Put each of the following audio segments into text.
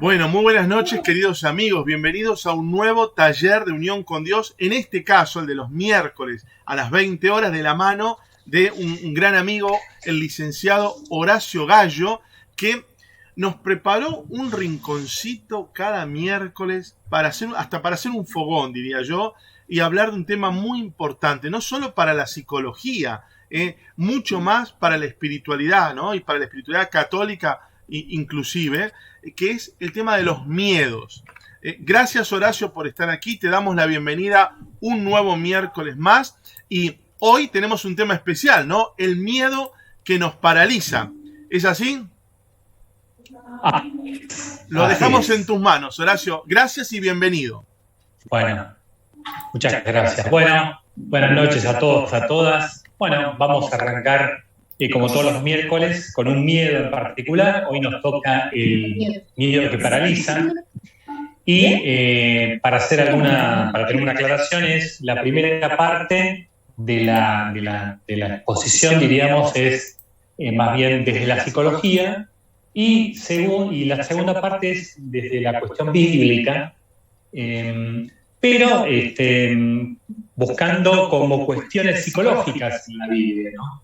Bueno, muy buenas noches, queridos amigos. Bienvenidos a un nuevo taller de unión con Dios. En este caso, el de los miércoles a las 20 horas, de la mano de un gran amigo, el licenciado Horacio Gallo, que nos preparó un rinconcito cada miércoles hasta para hacer un fogón, diría yo, y hablar de un tema muy importante, no solo para la psicología, mucho más para la espiritualidad, ¿no? Y para la espiritualidad católica inclusive, que es el tema de los miedos. Gracias, Horacio, por estar aquí. Te damos la bienvenida un nuevo miércoles más. Y hoy tenemos un tema especial, ¿no? El miedo que nos paraliza. ¿Es así? Lo dejamos en tus manos, Horacio. Gracias y bienvenido. Bueno, muchas gracias. Bueno, buenas noches a todos, a todas. Bueno, vamos a arrancar, como todos los miércoles, con un miedo en particular. Hoy nos toca el miedo que paraliza. Y para tener una aclaración, es la primera parte de la exposición, diríamos, es más bien desde la psicología, y la segunda parte es desde la cuestión bíblica, pero buscando como cuestiones psicológicas en la Biblia, ¿no?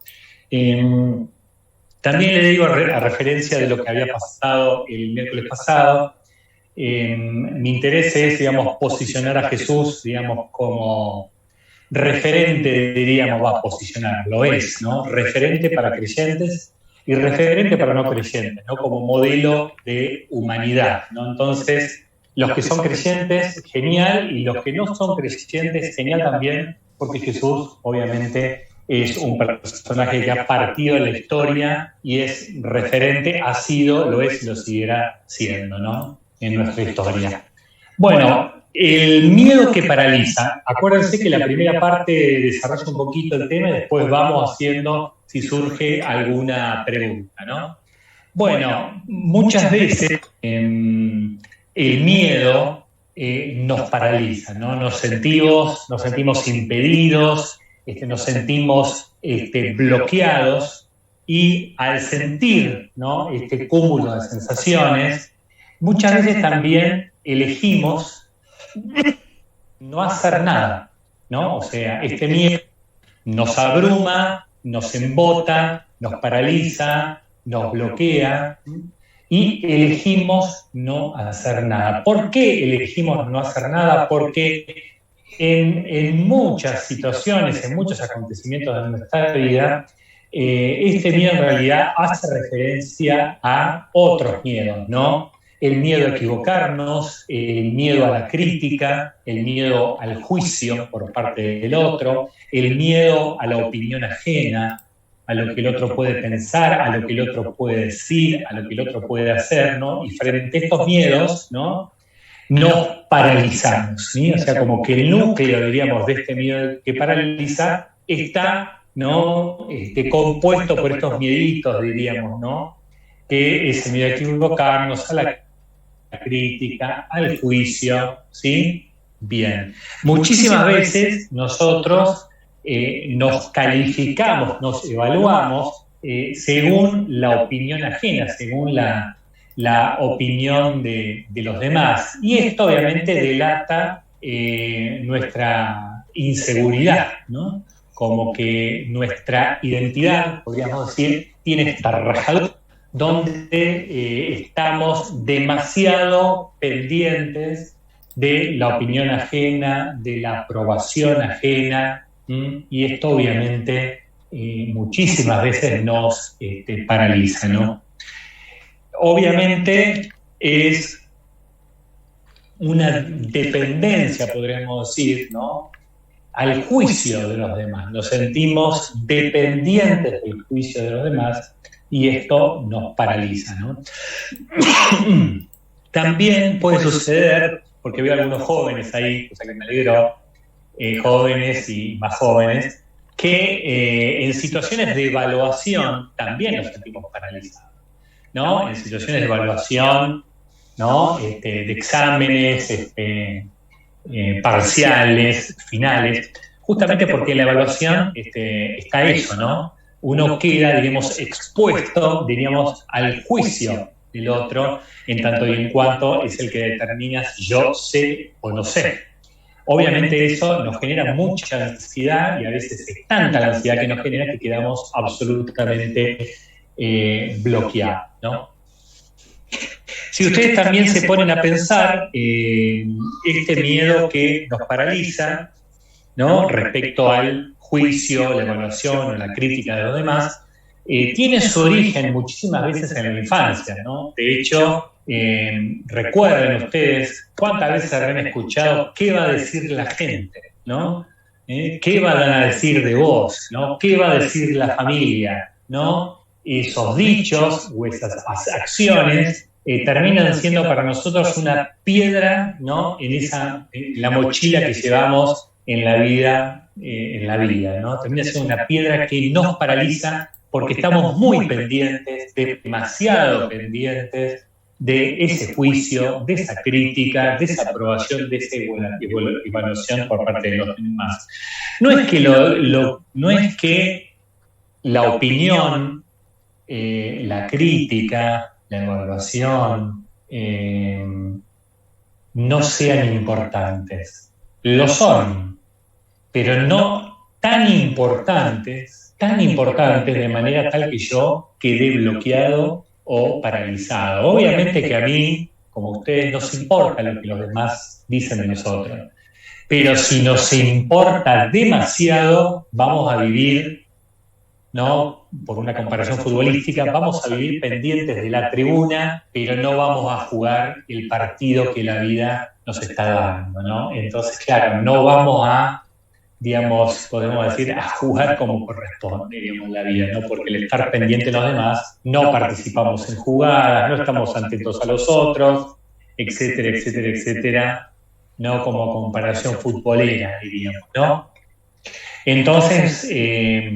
También le digo a referencia de lo que había pasado el miércoles pasado. Mi interés es, digamos, posicionar a Jesús, digamos, como referente, diríamos, lo es, ¿no? Referente para creyentes y referente para no creyentes, ¿no? Como modelo de humanidad, ¿no? Entonces, los que son creyentes, genial, y los que no son creyentes, genial también, porque Jesús, obviamente, es un personaje que ha partido de la historia y es referente, ha sido, lo es y lo seguirá siendo, ¿no? En nuestra historia. Bueno, el miedo que paraliza. Acuérdense que la primera parte desarrolla un poquito el tema y después vamos haciendo si surge alguna pregunta, ¿no? Bueno, muchas veces el miedo nos paraliza, ¿no? Nos sentimos impedidos, nos sentimos bloqueados, y al sentir, ¿no?, este cúmulo de sensaciones, muchas veces también elegimos no hacer nada, ¿no? O sea, este miedo nos abruma, nos embota, nos paraliza, nos bloquea, y elegimos no hacer nada. ¿Por qué elegimos no hacer nada? Porque en muchas situaciones, en muchos acontecimientos de nuestra vida, este miedo en realidad hace referencia a otros miedos, ¿no? El miedo a equivocarnos, el miedo a la crítica, el miedo al juicio por parte del otro, el miedo a la opinión ajena, a lo que el otro puede pensar, a lo que el otro puede decir, a lo que el otro puede hacer, ¿no? Y frente a estos miedos, ¿no?, nos paralizamos, ¿sí? O sea, como que el núcleo, diríamos, de este miedo que paraliza está, ¿no?, compuesto por estos mieditos, diríamos, ¿no?, que es el miedo a equivocarnos, a la crítica, al juicio, ¿sí? Bien. Muchísimas veces nosotros nos calificamos, nos evaluamos según la opinión ajena, según la opinión de los demás. Y esto obviamente delata nuestra inseguridad, ¿no? Como que nuestra identidad, podríamos decir, tiene esta rajadura donde estamos demasiado pendientes de la opinión ajena, de la aprobación ajena, y esto obviamente muchísimas veces nos paraliza, ¿no? Obviamente es una dependencia, podríamos decir, ¿no?, al juicio de los demás. Nos sentimos dependientes del juicio de los demás y esto nos paraliza, ¿no? También puede suceder, porque veo algunos jóvenes ahí, o sea que me alegro, jóvenes y más jóvenes, que en situaciones de evaluación también nos sentimos paralizados, ¿no? En situaciones de evaluación ¿no? De exámenes, parciales, finales, justamente porque en la evaluación está eso, ¿no? Uno queda, diríamos, expuesto, diríamos, al juicio del otro, en tanto y en cuanto es el que determina si yo sé o no sé. Obviamente eso nos genera mucha ansiedad y a veces es tanta la ansiedad que nos genera que quedamos absolutamente bloqueados, ¿no? Si ustedes también se ponen a pensar este miedo que nos paraliza, ¿no? Respecto al juicio, la evaluación o la crítica de los demás, tiene su origen muchísimas veces en la infancia, ¿no? De hecho, recuerden ustedes cuántas veces habrán escuchado qué va a decir la gente, ¿no? ¿Qué van a decir de vos? ¿No? ¿Qué va a decir la familia? ¿No? Esos dichos o esas acciones terminan siendo para nosotros una piedra, ¿no? En la mochila que llevamos en la vida, ¿no? Termina siendo una piedra que nos paraliza porque estamos muy pendientes, demasiado pendientes de ese juicio, de esa crítica, de esa aprobación, de esa evaluación por parte de los demás. No es que, no es que la opinión, la crítica, la evaluación, no sean importantes. Lo son, pero no tan importantes de manera tal que yo quede bloqueado o paralizado. Obviamente que a mí, como a ustedes, nos importa lo que los demás dicen de nosotros, pero si nos importa demasiado, vamos a vivir, ¿no? Por una comparación futbolística, vamos a vivir pendientes de la tribuna, pero no vamos a jugar el partido que la vida nos está dando, ¿no? Entonces, claro, no vamos a, digamos, podemos decir, a jugar como corresponde, digamos, la vida, ¿no? Porque el estar pendiente de los demás, no participamos en jugadas, no estamos atentos a los otros, etcétera, etcétera, etcétera, no como comparación futbolera, diríamos, ¿no? Entonces,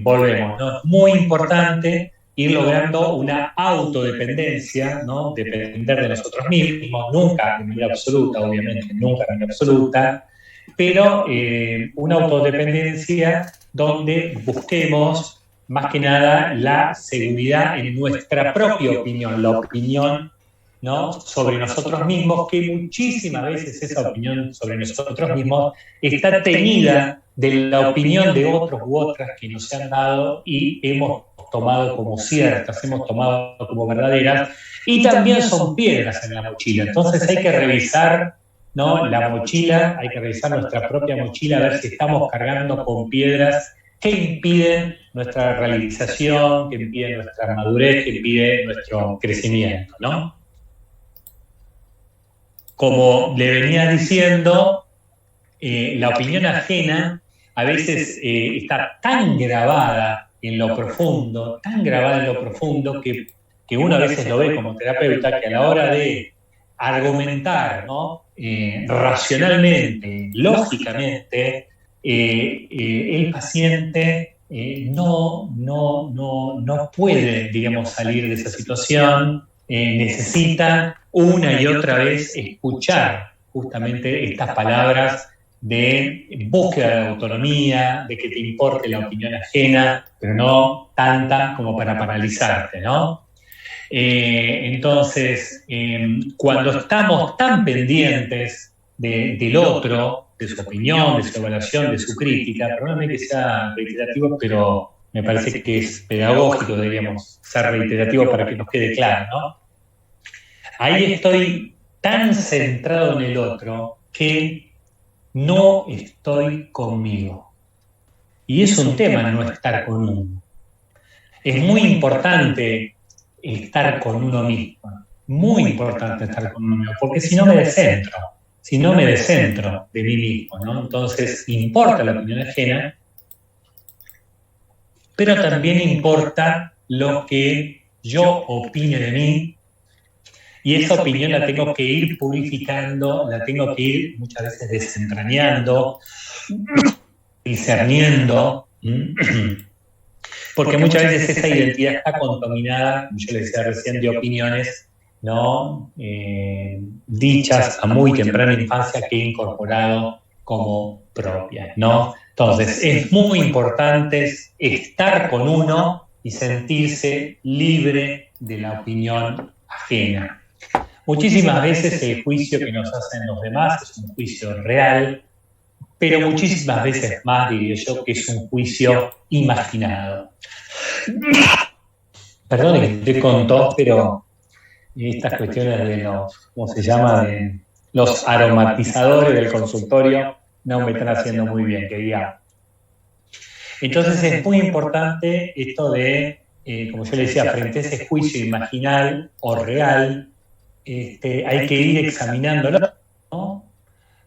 volvemos, ¿no? Es muy importante ir logrando una autodependencia, ¿no? Depender de nosotros mismos, nunca de manera absoluta, obviamente, nunca de manera absoluta, pero una autodependencia donde busquemos más que nada la seguridad en nuestra propia opinión, la opinión, ¿no? Sobre nosotros mismos, que muchísimas veces esa opinión sobre nosotros mismos está teñida de la opinión de otros u otras que nos han dado y hemos tomado como ciertas, hemos tomado como verdaderas, y también son piedras en la mochila. Entonces hay que revisar, ¿no? La mochila, hay que revisar nuestra propia mochila a ver si estamos cargando con piedras que impiden nuestra realización, que impiden nuestra madurez, que impiden nuestro crecimiento, ¿no? Como le venía diciendo, la opinión ajena a veces está tan grabada en lo profundo, que uno a veces lo ve como terapeuta, que a la hora de argumentar, ¿no? Racionalmente, lógicamente, el paciente no puede, digamos, salir de esa situación, necesita una y otra vez escuchar justamente estas palabras de búsqueda de autonomía, de que te importe la opinión ajena, pero no tanta como para paralizarte, ¿no? Entonces, cuando estamos tan pendientes del otro, de su opinión, de su evaluación, de su crítica, perdóname que sea reiterativo, pero me parece que es pedagógico, deberíamos ser reiterativo para que nos quede claro, ¿no? Ahí estoy tan centrado en el otro que no estoy conmigo. Y es un tema no estar con uno. Es muy importante estar con uno mismo. Muy importante estar con uno mismo, porque si no me descentro de mí mismo, ¿no? Entonces importa la opinión ajena, pero también importa lo que yo opine de mí, y esa opinión la tengo que ir purificando, la tengo que ir muchas veces desentrañando, discerniendo, porque muchas veces esa identidad está contaminada, como yo les decía recién, de opiniones ¿no? Dichas a muy temprana infancia que he incorporado como propias, ¿no? Entonces, es muy importante estar con uno y sentirse libre de la opinión ajena. Muchísimas veces el juicio que nos hacen los demás es un juicio real, pero muchísimas veces más, diría yo, que es un juicio imaginado. Perdón que estoy con tos, pero estas cuestiones de los, ¿cómo se llama?, de los aromatizadores del consultorio no me están haciendo muy bien, que digamos. Entonces es muy importante esto de, como yo le decía, frente a ese juicio imaginal o real, hay que ir examinándolo, ¿no?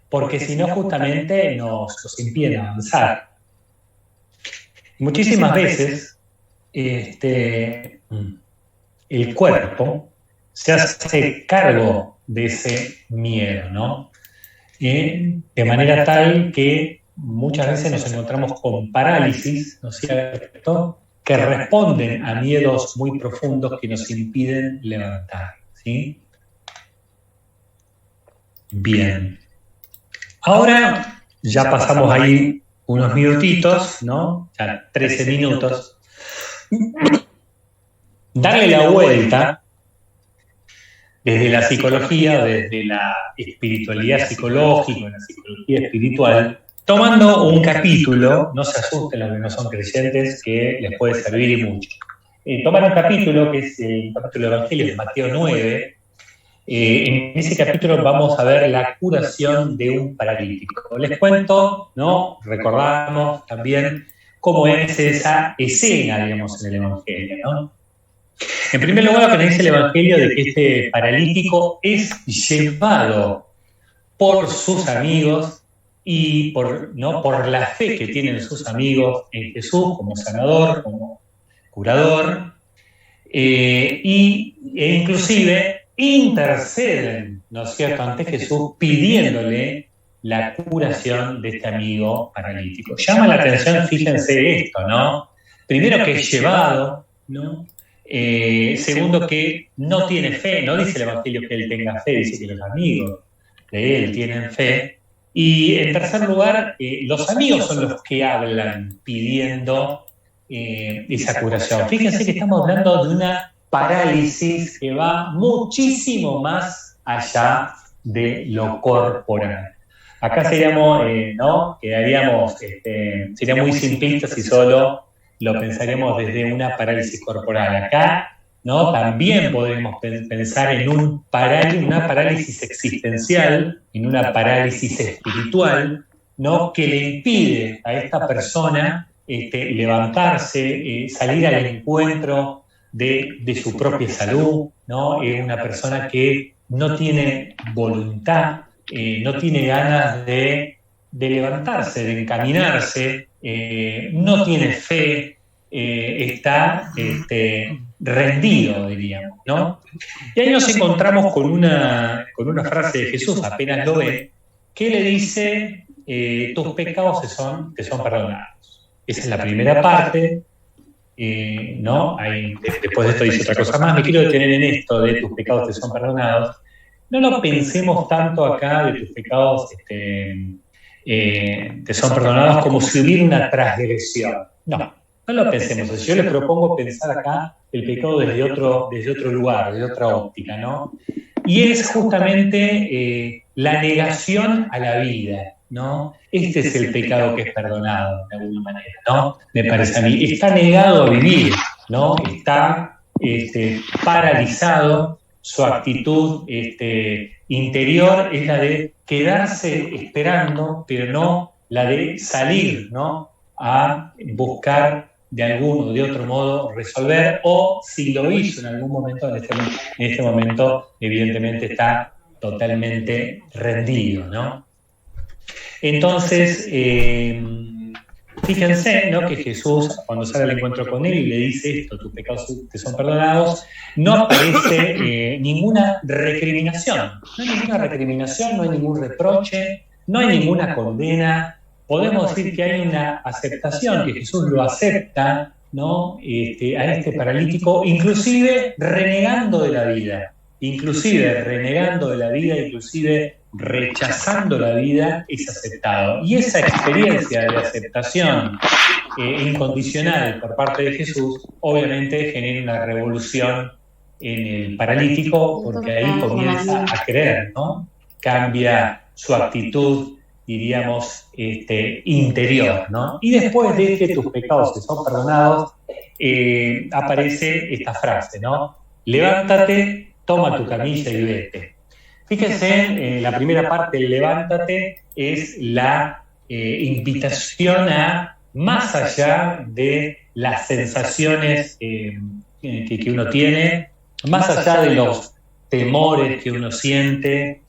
Porque si no justamente nos impide avanzar. Muchísimas veces el cuerpo se hace cargo de ese miedo, ¿no? De manera tal que muchas veces nos encontramos con parálisis, ¿no es cierto?, que responden a miedos muy profundos que nos impiden levantar, ¿sí? Bien. Ahora ya pasamos ahí unos minutitos, ¿no? Ya 13 minutos. Darle la vuelta desde la psicología, desde la espiritualidad psicológica, la psicología espiritual, tomando un capítulo, no se asusten los que no son creyentes, que les puede servir y mucho. Tomar un capítulo, que es el capítulo del Evangelio de Mateo 9, en ese capítulo vamos a ver la curación de un paralítico. Les cuento, ¿no? Recordamos también cómo es esa escena, digamos, en el Evangelio, ¿no? En primer lugar, lo que nos dice el Evangelio de que este paralítico es llevado por sus amigos y por la fe que tienen sus amigos en Jesús como sanador, como curador, e inclusive interceden, ¿no es cierto?, ante Jesús pidiéndole la curación de este amigo paralítico. Llama la atención, fíjense esto, ¿no? Primero que es llevado, ¿no? Segundo que no tiene fe, no dice el Evangelio que él tenga fe, dice que los amigos de él tienen fe. Y en tercer lugar, los amigos son los que hablan pidiendo esa curación. Fíjense que estamos hablando de una parálisis que va muchísimo más allá de lo corporal. Acá seríamos, ¿no? Quedaríamos, sería muy simplista si solo lo pensaríamos desde una parálisis corporal. Acá, ¿no?, también podemos pensar en una parálisis existencial, en una parálisis espiritual, ¿no?, que le impide a esta persona levantarse, salir al encuentro de su propia salud, ¿no? Es una persona que no tiene voluntad, no tiene ganas de levantarse, de encaminarse, no tiene fe, está rendido, diríamos, ¿no? Y ahí nos encontramos con una frase de Jesús, apenas lo ve, que le dice, tus pecados te son perdonados. Esa es la primera parte, ¿no? Después de esto dice otra cosa más. Me quiero detener en esto de tus pecados te son perdonados. No lo pensemos tanto acá de tus pecados te son perdonados como si hubiera una transgresión. No lo pensemos. Yo les propongo pensar acá el pecado desde otro lugar, desde otra óptica, ¿no? Y es justamente la negación a la vida, ¿no? Este es el pecado que es perdonado, de alguna manera, ¿no? Me parece a mí. Está negado a vivir, ¿no? Está paralizado. Su actitud interior es la de quedarse esperando, pero no la de salir, ¿no?, a buscar de algún o de otro modo resolver, o si lo hizo en algún momento, en este momento evidentemente está totalmente rendido, ¿no? Entonces, fíjense, ¿no?, que Jesús, cuando sale al encuentro con él y le dice esto, tus pecados te son perdonados, no aparece ninguna recriminación. No hay ninguna recriminación, no hay ningún reproche, no hay ninguna condena. Podemos decir que hay una aceptación, que Jesús lo acepta, ¿no?, a este paralítico, inclusive renegando de la vida. inclusive renegando de la vida, inclusive rechazando la vida, es aceptado. Y esa experiencia de aceptación incondicional por parte de Jesús, obviamente genera una revolución en el paralítico, porque ahí comienza a creer, ¿no? Cambia su actitud, diríamos, interior, ¿no? Y después de que tus pecados te son perdonados, aparece esta frase, ¿no? Levántate, toma tu camilla y vete. Fíjense, la primera parte del levántate es la invitación a más allá de las sensaciones que uno tiene, más allá de los temores que uno siente,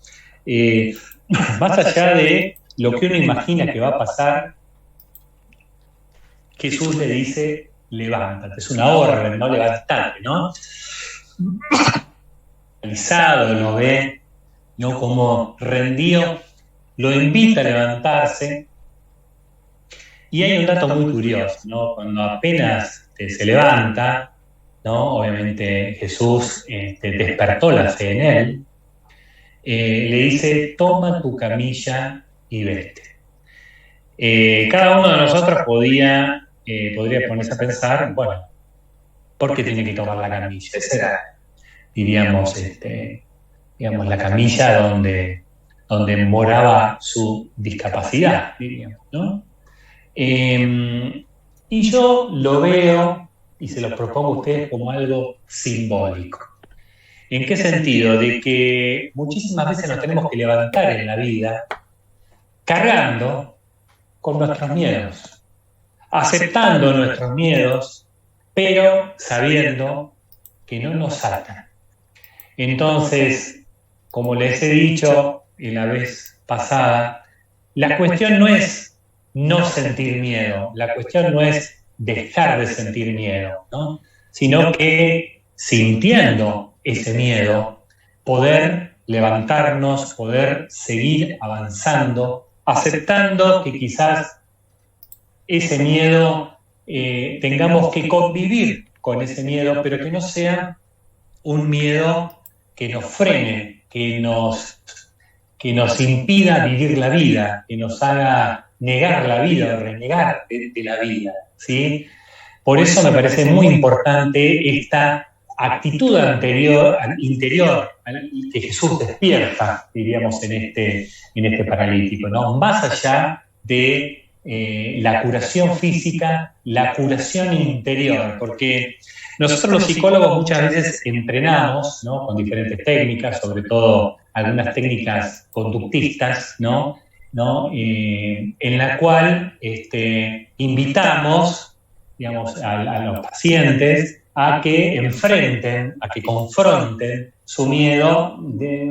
más allá de lo que uno imagina que va a pasar, Jesús le dice, levántate, es una orden, ¿no? Levántate, ¿no? Realizado, lo ve, ¿no? Como rendido, lo invita a levantarse. Y hay un dato muy curioso, ¿no? Cuando apenas se levanta, ¿no? Obviamente Jesús despertó la fe en él, le dice, toma tu camilla y vete. Cada uno de nosotros podría ponerse a pensar, bueno, ¿por qué tiene que tomar la camilla? Esa era, diríamos, la camilla donde moraba su discapacidad, diríamos, ¿no? Y yo lo veo, y se lo propongo a ustedes como algo simbólico. ¿En qué sentido? De que muchísimas veces nos tenemos que levantar en la vida cargando con nuestros miedos, aceptando nuestros miedos, pero sabiendo que no nos atan. Entonces, como les he dicho la vez pasada, la cuestión no es no sentir miedo, la cuestión no es dejar de sentir miedo, ¿no? Sino que sintiendo ese miedo, poder levantarnos, poder seguir avanzando, aceptando que quizás ese miedo tengamos que convivir con ese miedo, pero que no sea un miedo que nos frene, que nos impida vivir la vida, que nos haga negar la vida, renegar de la vida, ¿sí? Por eso me parece muy importante esta actitud interior que Jesús despierta, diríamos, en este paralítico, ¿no? Más allá de la curación física, la curación interior, porque nosotros los psicólogos muchas veces entrenamos, ¿no? Con diferentes técnicas, sobre todo algunas técnicas conductistas, ¿no? En la cual invitamos, digamos, a los pacientes a que enfrenten, a que confronten su miedo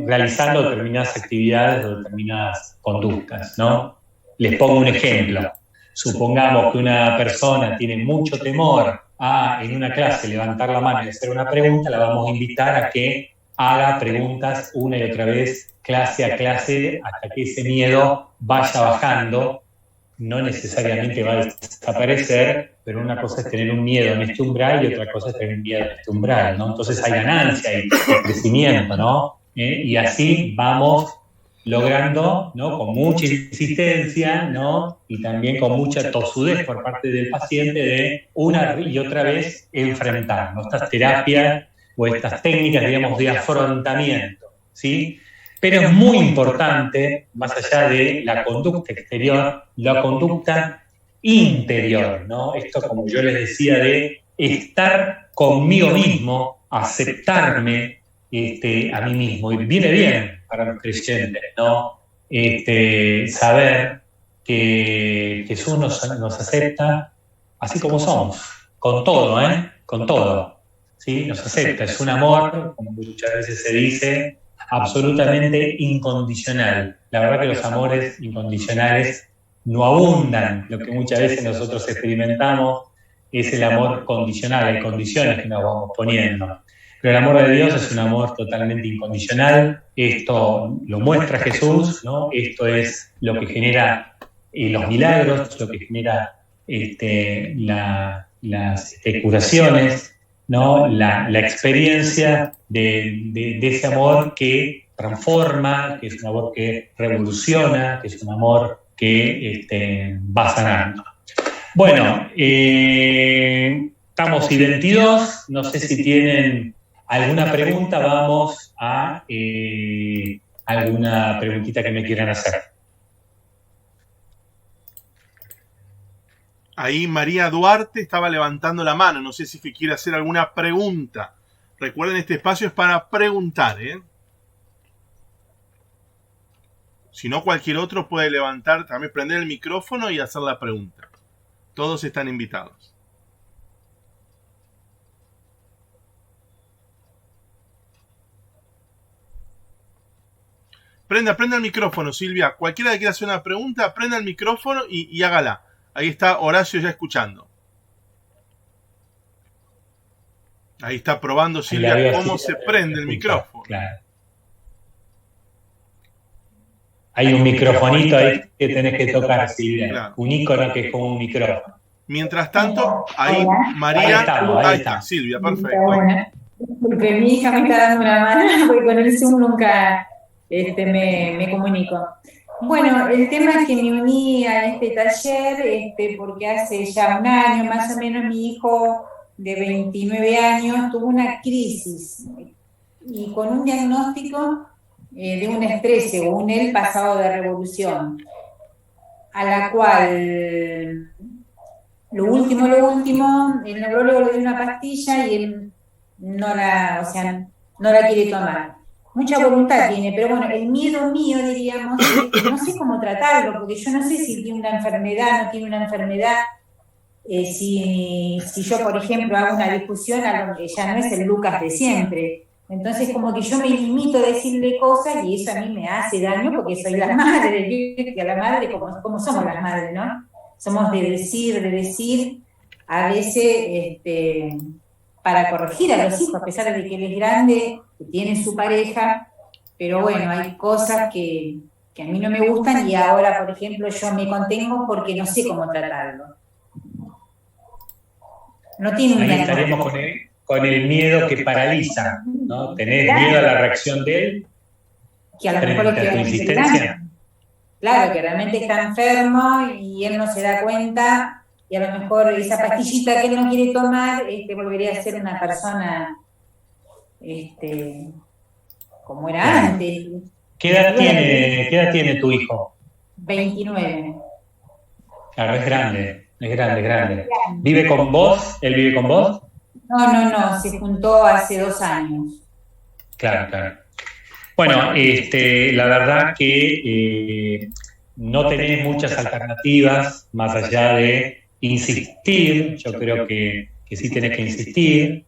realizando determinadas actividades o determinadas conductas, ¿no? Les pongo un ejemplo. Supongamos que una persona tiene mucho temor a, en una clase, levantar la mano y hacer una pregunta, la vamos a invitar a que haga preguntas una y otra vez, clase a clase, hasta que ese miedo vaya bajando. No necesariamente va a desaparecer, pero una cosa es tener un miedo en este umbral y otra cosa es tener un miedo en este umbral, ¿no? Entonces hay ganancia, hay crecimiento, ¿no? Y así vamos logrando, ¿no? Con mucha insistencia, ¿no? Y también con mucha tosudez por parte del paciente de una y otra vez enfrentar, ¿no? Estas terapias o estas técnicas, digamos, de afrontamiento, ¿sí? Pero es muy importante, más allá de la conducta exterior, la conducta interior, ¿no? Esto, como yo les decía, de estar conmigo mismo, aceptarme a mí mismo. Y viene bien para los creyentes, ¿no? Saber que Jesús nos acepta así como somos, con todo, con todo, ¿sí? Nos acepta, es un amor, como muchas veces se dice, absolutamente incondicional. La verdad que los amores incondicionales no abundan. Lo que muchas veces nosotros experimentamos es el amor condicional, hay condiciones que nos vamos poniendo. Pero el amor de Dios es un amor totalmente incondicional. Esto lo muestra Jesús, ¿no? Esto es lo que genera los milagros, lo que genera las curaciones, ¿no? La experiencia de ese amor que transforma, que es un amor que revoluciona, que es un amor que va sanando. Bueno, estamos y 22, no sé si tienen alguna pregunta, vamos a alguna preguntita que me quieran hacer. Ahí María Duarte estaba levantando la mano, no sé si que quiere hacer alguna pregunta. Recuerden, este espacio es para preguntar, ¿eh? Si no, cualquier otro puede levantar, también prender el micrófono y hacer la pregunta. Todos están invitados. Prenda el micrófono, Silvia. Cualquiera que quiera hacer una pregunta, prenda el micrófono y hágala. Ahí está Horacio ya escuchando. Ahí está probando Silvia cómo se prende el micrófono. Claro. Hay un microfonito ahí que tenés que tocar, Silvia. Claro. Un icono que es como un micrófono. Mientras tanto, ahí María. Ahí está, Silvia, perfecto. Bueno, porque mi hija me está dando una mano, porque con el Zoom nunca me comunico. Bueno, el tema es que me uní a este taller porque hace ya un año más o menos mi hijo de 29 años tuvo una crisis y con un diagnóstico de un estrés según él pasado de revolución, a la cual lo último, el neurólogo le dio una pastilla y él no la quiere tomar. Mucha voluntad tiene, pero bueno, el miedo mío, diríamos, es que no sé cómo tratarlo, porque yo no sé si tiene una enfermedad, no tiene una enfermedad. Si yo, por ejemplo, hago una discusión, a lo que ya no es el Lucas de siempre. Entonces, como que yo me limito a decirle cosas y eso a mí me hace daño porque soy la madre, y a la madre, como somos las madres, ¿no? Somos de decir, a veces para corregir a los hijos, a pesar de que él es grande, que tiene su pareja, pero bueno, hay cosas que a mí no me gustan y ahora, por ejemplo, yo me contengo porque no sé cómo tratarlo. No tiene un Ahí estaremos con el miedo que paraliza, ¿no? ¿Tenés miedo a la reacción de él? Que a lo mejor lo que tu insistencia. Claro, que realmente está enfermo y él no se da cuenta y a lo mejor esa pastillita que él no quiere tomar volvería a ser una persona como era antes. ¿Qué edad tiene tu hijo? 29. Claro, es grande. ¿Vive con vos? ¿Él vive con vos? No, se juntó hace 2 años. Claro. Bueno, la verdad que no tenés muchas alternativas más allá de insistir. Yo creo que sí tenés que insistir.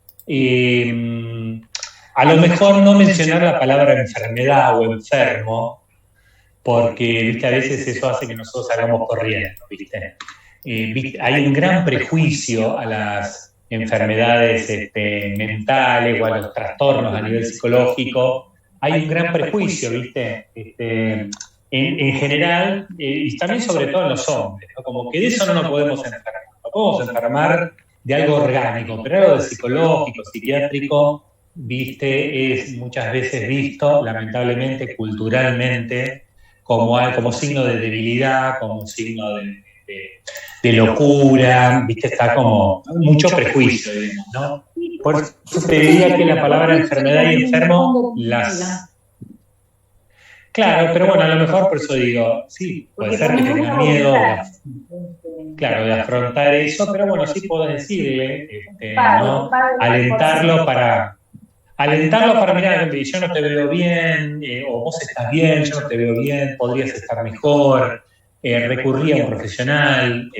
A lo mejor no mencionar la palabra enfermedad o enfermo, porque ¿viste? A veces eso hace que nosotros salgamos corriendo, ¿viste? Hay un gran prejuicio a las enfermedades mentales o a los trastornos a nivel psicológico. Hay un gran prejuicio, ¿viste? En general, y también sobre todo en los hombres, ¿no? Como que de eso no nos podemos enfermar. No podemos enfermar de algo orgánico, pero algo de psicológico, psiquiátrico, ¿viste? Es muchas veces visto, lamentablemente, culturalmente, como signo de debilidad, como signo de locura, ¿viste? Está como mucho prejuicio, digamos, ¿no? Por eso te diría que la palabra enfermedad y enfermo Claro, pero bueno, a lo mejor por eso digo, sí, puede ser que tenga miedo de afrontar eso, pero bueno, sí puedo decirle, ¿no? Alentarlo para, mirar, yo no te veo bien, o vos estás bien, yo no te veo bien, podrías estar mejor, recurrir a un profesional,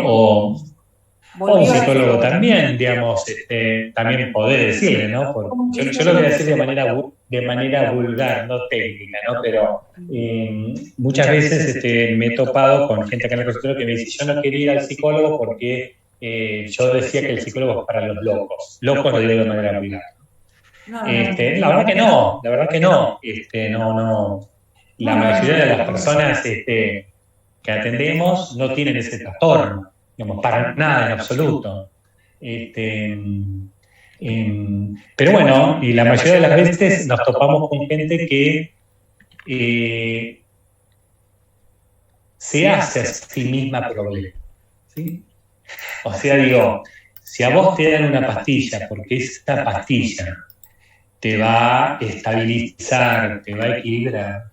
o un psicólogo también, digamos, también poder decirle, ¿no? Porque yo lo voy a decir de manera vulgar, no técnica, ¿no? Pero muchas veces me he topado con gente acá en el consultorio que me dice, yo no quería ir al psicólogo porque yo decía que el psicólogo es para los locos. Locos no digo de manera vulgar. La verdad que no. No. La mayoría de las personas que atendemos no tienen ese trastorno. Digamos, para nada en absoluto. Pero bueno, y la mayoría de las veces nos topamos con gente que se hace a sí misma problema, ¿sí? O sea, digo, si a vos te dan una pastilla, porque esa pastilla te va a estabilizar, te va a equilibrar,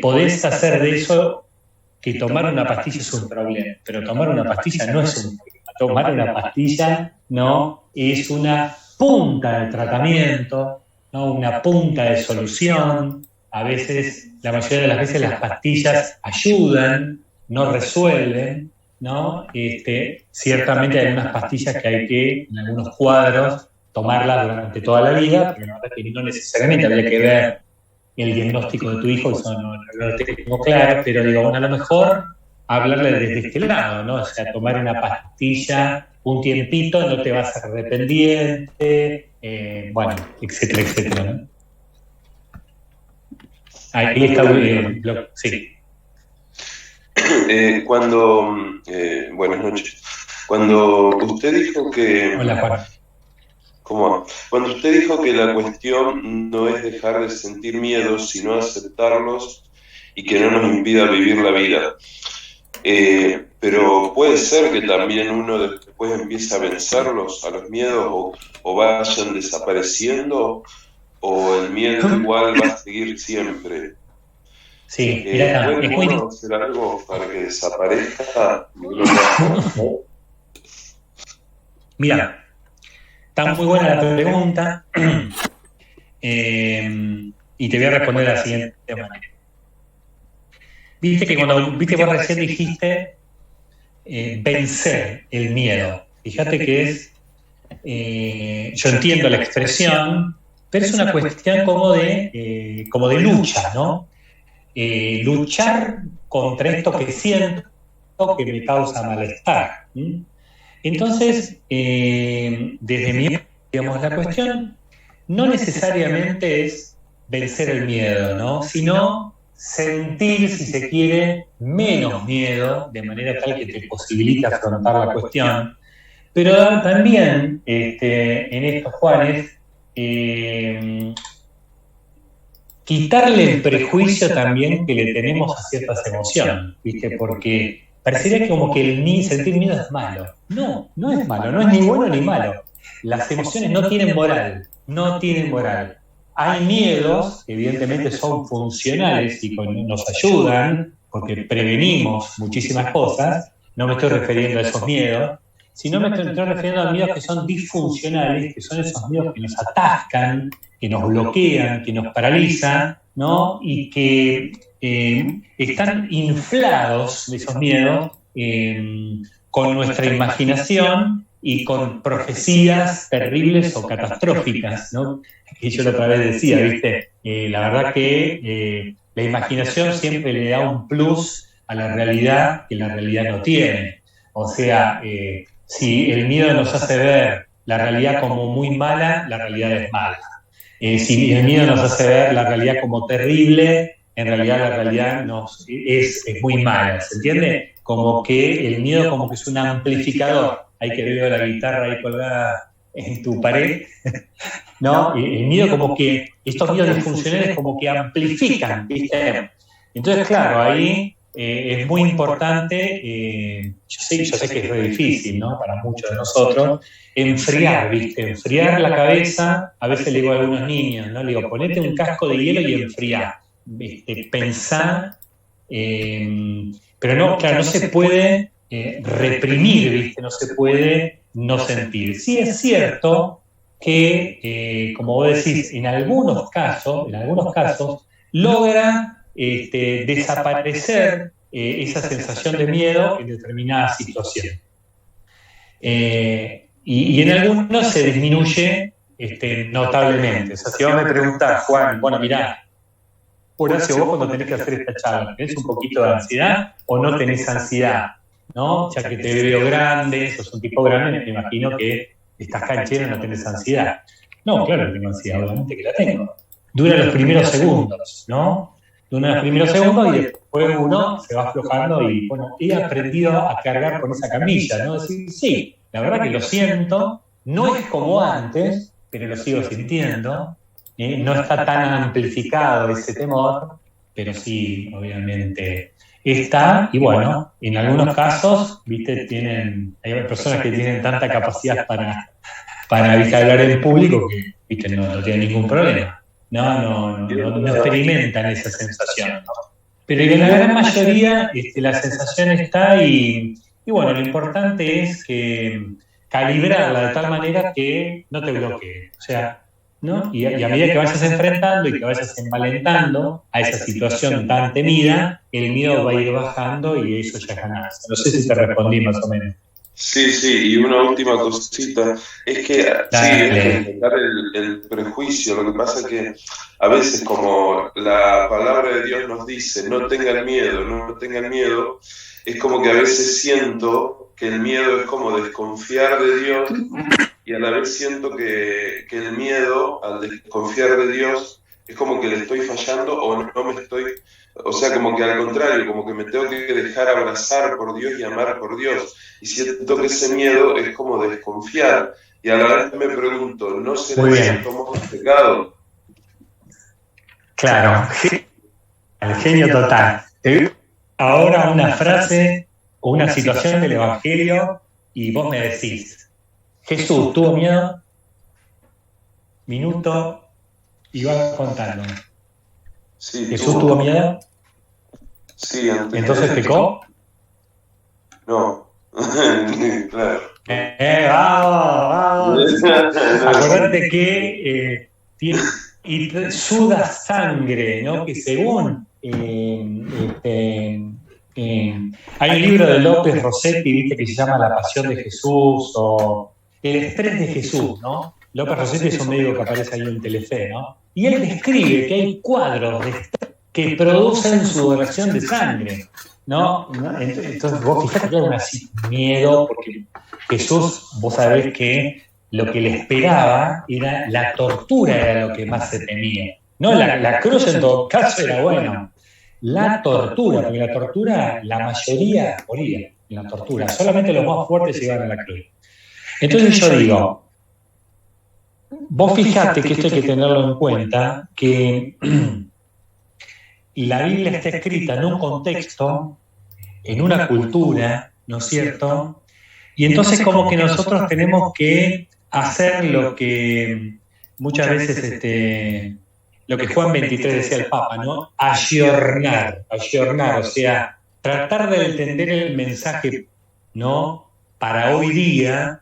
podés hacer de eso que tomar una pastilla es un problema, pero tomar una pastilla no es un problema. Tomar una pastilla no es una punta de tratamiento, no una punta de solución. A veces, la mayoría de las veces, las pastillas ayudan, no resuelven, ¿no? Ciertamente hay unas pastillas que hay que, en algunos cuadros, tomarlas durante toda la vida, pero no necesariamente habría que ver el diagnóstico de tu hijo, eso no lo tengo claro, pero digo, bueno, a lo mejor hablarle desde este lado, ¿no? O sea, tomar una pastilla un tiempito no te vas a hacer dependiente, bueno, etcétera, etcétera, ¿no? Ahí está, sí. Buenas noches. Cuando usted dijo que... Hola, Juan. ¿Cómo va? Cuando usted dijo que la cuestión no es dejar de sentir miedos, sino aceptarlos y que no nos impida vivir la vida. Pero puede ser que también uno después empiece a vencerlos, a los miedos, o vayan desapareciendo, o el miedo igual va a seguir siempre. Sí, mira, ¿puede uno hacer algo para que desaparezca? Mira, está muy buena la pregunta y te voy a responder de la siguiente manera. Viste que cuando vos recién dijiste vencer el miedo, fíjate que es, yo entiendo la expresión, pero es una cuestión como de lucha, ¿no? Luchar contra esto que siento que me causa malestar. Entonces, desde mi, digamos, la cuestión no necesariamente es vencer el miedo, ¿no? Sino sentir, si se quiere, menos miedo, de manera tal que te posibilite afrontar la cuestión. Pero también, en estos, Juanes, quitarle el prejuicio también que le tenemos a ciertas emociones, ¿viste? Porque parecería como que el sentir miedo es malo. No, no es malo, no es ni bueno ni malo. Las emociones no tienen moral, no tienen moral. Hay miedos que evidentemente son funcionales y nos ayudan porque prevenimos muchísimas cosas. No me estoy refiriendo a esos miedos, sino me estoy refiriendo a miedos que son disfuncionales, que son esos miedos que nos atascan, que nos bloquean, que nos paralizan, ¿no? Y que están inflados de esos miedos con nuestra imaginación y con profecías terribles o catastróficas, ¿no? Que yo la otra vez decía, ¿viste? La verdad que la imaginación siempre le da un plus a la realidad que la realidad no tiene. O sea, si el miedo nos hace ver la realidad como muy mala, la realidad es mala. Si el miedo nos hace ver la realidad como terrible, en realidad la realidad es muy mala, ¿se entiende? Como que el miedo como que es un amplificador. Hay que ver la guitarra ahí colgada en tu pared, ¿no? El miedo como que, estos miedos disfuncionales como que amplifican, ¿viste? Entonces, claro, ahí es muy importante, yo sé que es muy difícil, ¿no? Para muchos de nosotros, enfriar, ¿viste? Enfriar la cabeza. A veces le digo a algunos niños, ¿no? Le digo, ponete un casco de hielo y enfriar, pensar, pero no, claro, no se puede reprimir, ¿viste? No se puede no sentir. Sí es cierto que, como vos decís, en algunos casos, logra desaparecer esa sensación de miedo en determinadas situaciones. Y en algunos se disminuye notablemente. O sea, si vos me preguntás, Juan, bueno, mirá, Horacio, vos cuando tenés que hacer esta charla, ¿tenés un poquito de ansiedad o no tenés ansiedad? ¿No? Ya que te veo grande, sos un tipo grande, me imagino que estás canchero y no tenés ansiedad. No, claro que tengo ansiedad, obviamente que la tengo. Dura los primeros segundos, ¿no? Dura los primeros segundos y después uno se va aflojando y, bueno, he aprendido a cargar con esa camilla, ¿no? Decir, sí, la verdad que lo siento, no es como antes, pero lo sigo sintiendo, no está tan amplificado ese temor, pero sí, obviamente está, y bueno, en algunos casos, viste, hay personas que tienen tanta capacidad para ¿viste? Hablar en público que, viste, no tienen ningún problema, no experimentan esa sensación, ¿no? Pero en la gran mayoría la sensación está y bueno, lo importante es que calibrarla de tal manera que no te bloquee. O sea, ¿no? Y a medida que vayas enfrentando y que vayas envalentando a esa situación tan temida, el miedo va a ir bajando y eso ya es ganancia. No sé si te respondí más o menos. Sí, y una última cosita, es que sí, es que quitar el prejuicio, lo que pasa es que a veces como la palabra de Dios nos dice, no tengan miedo, es como que a veces siento que el miedo es como desconfiar de Dios y a la vez siento que el miedo al desconfiar de Dios es como que le estoy fallando o no me estoy, o sea, como que al contrario, como que me tengo que dejar abrazar por Dios y amar por Dios. Y siento que ese miedo es como desconfiar. Y a la vez me pregunto, ¿no será que somos pecado? Claro, el genio total. Ahora una frase o una situación del Evangelio y vos me decís, Jesús tuvo miedo, minuto, y vas contando. Sí, ¿Jesús tuvo miedo? Sí, ¿Entonces pecó? No, claro. Vamos. Acordate que suda sangre, ¿no? Que según hay un libro de López Rossetti, viste, que se llama La Pasión de Jesús o El estrés de Jesús, ¿no? López Rossetti es un médico que aparece ahí en Telefe, ¿no? Y él describe que hay cuadros de estrés que producen sudoración de sangre, ¿no? Entonces vos fijate que hay un miedo, porque Jesús, vos sabés que lo que le esperaba era la tortura, era lo que más se temía. No, la cruz en todo caso era bueno. La tortura, porque la tortura, la mayoría moría en la tortura, solamente los más fuertes llegaban a la cruz. Entonces yo digo, vos fijate que esto hay que tenerlo en cuenta, que la Biblia está escrita en un contexto, en una cultura, ¿no es cierto? Y entonces como que nosotros tenemos que hacer lo que muchas veces, lo que Juan 23 decía el Papa, ¿no? Ayornar, o sea, tratar de entender el mensaje, ¿no? Para hoy día,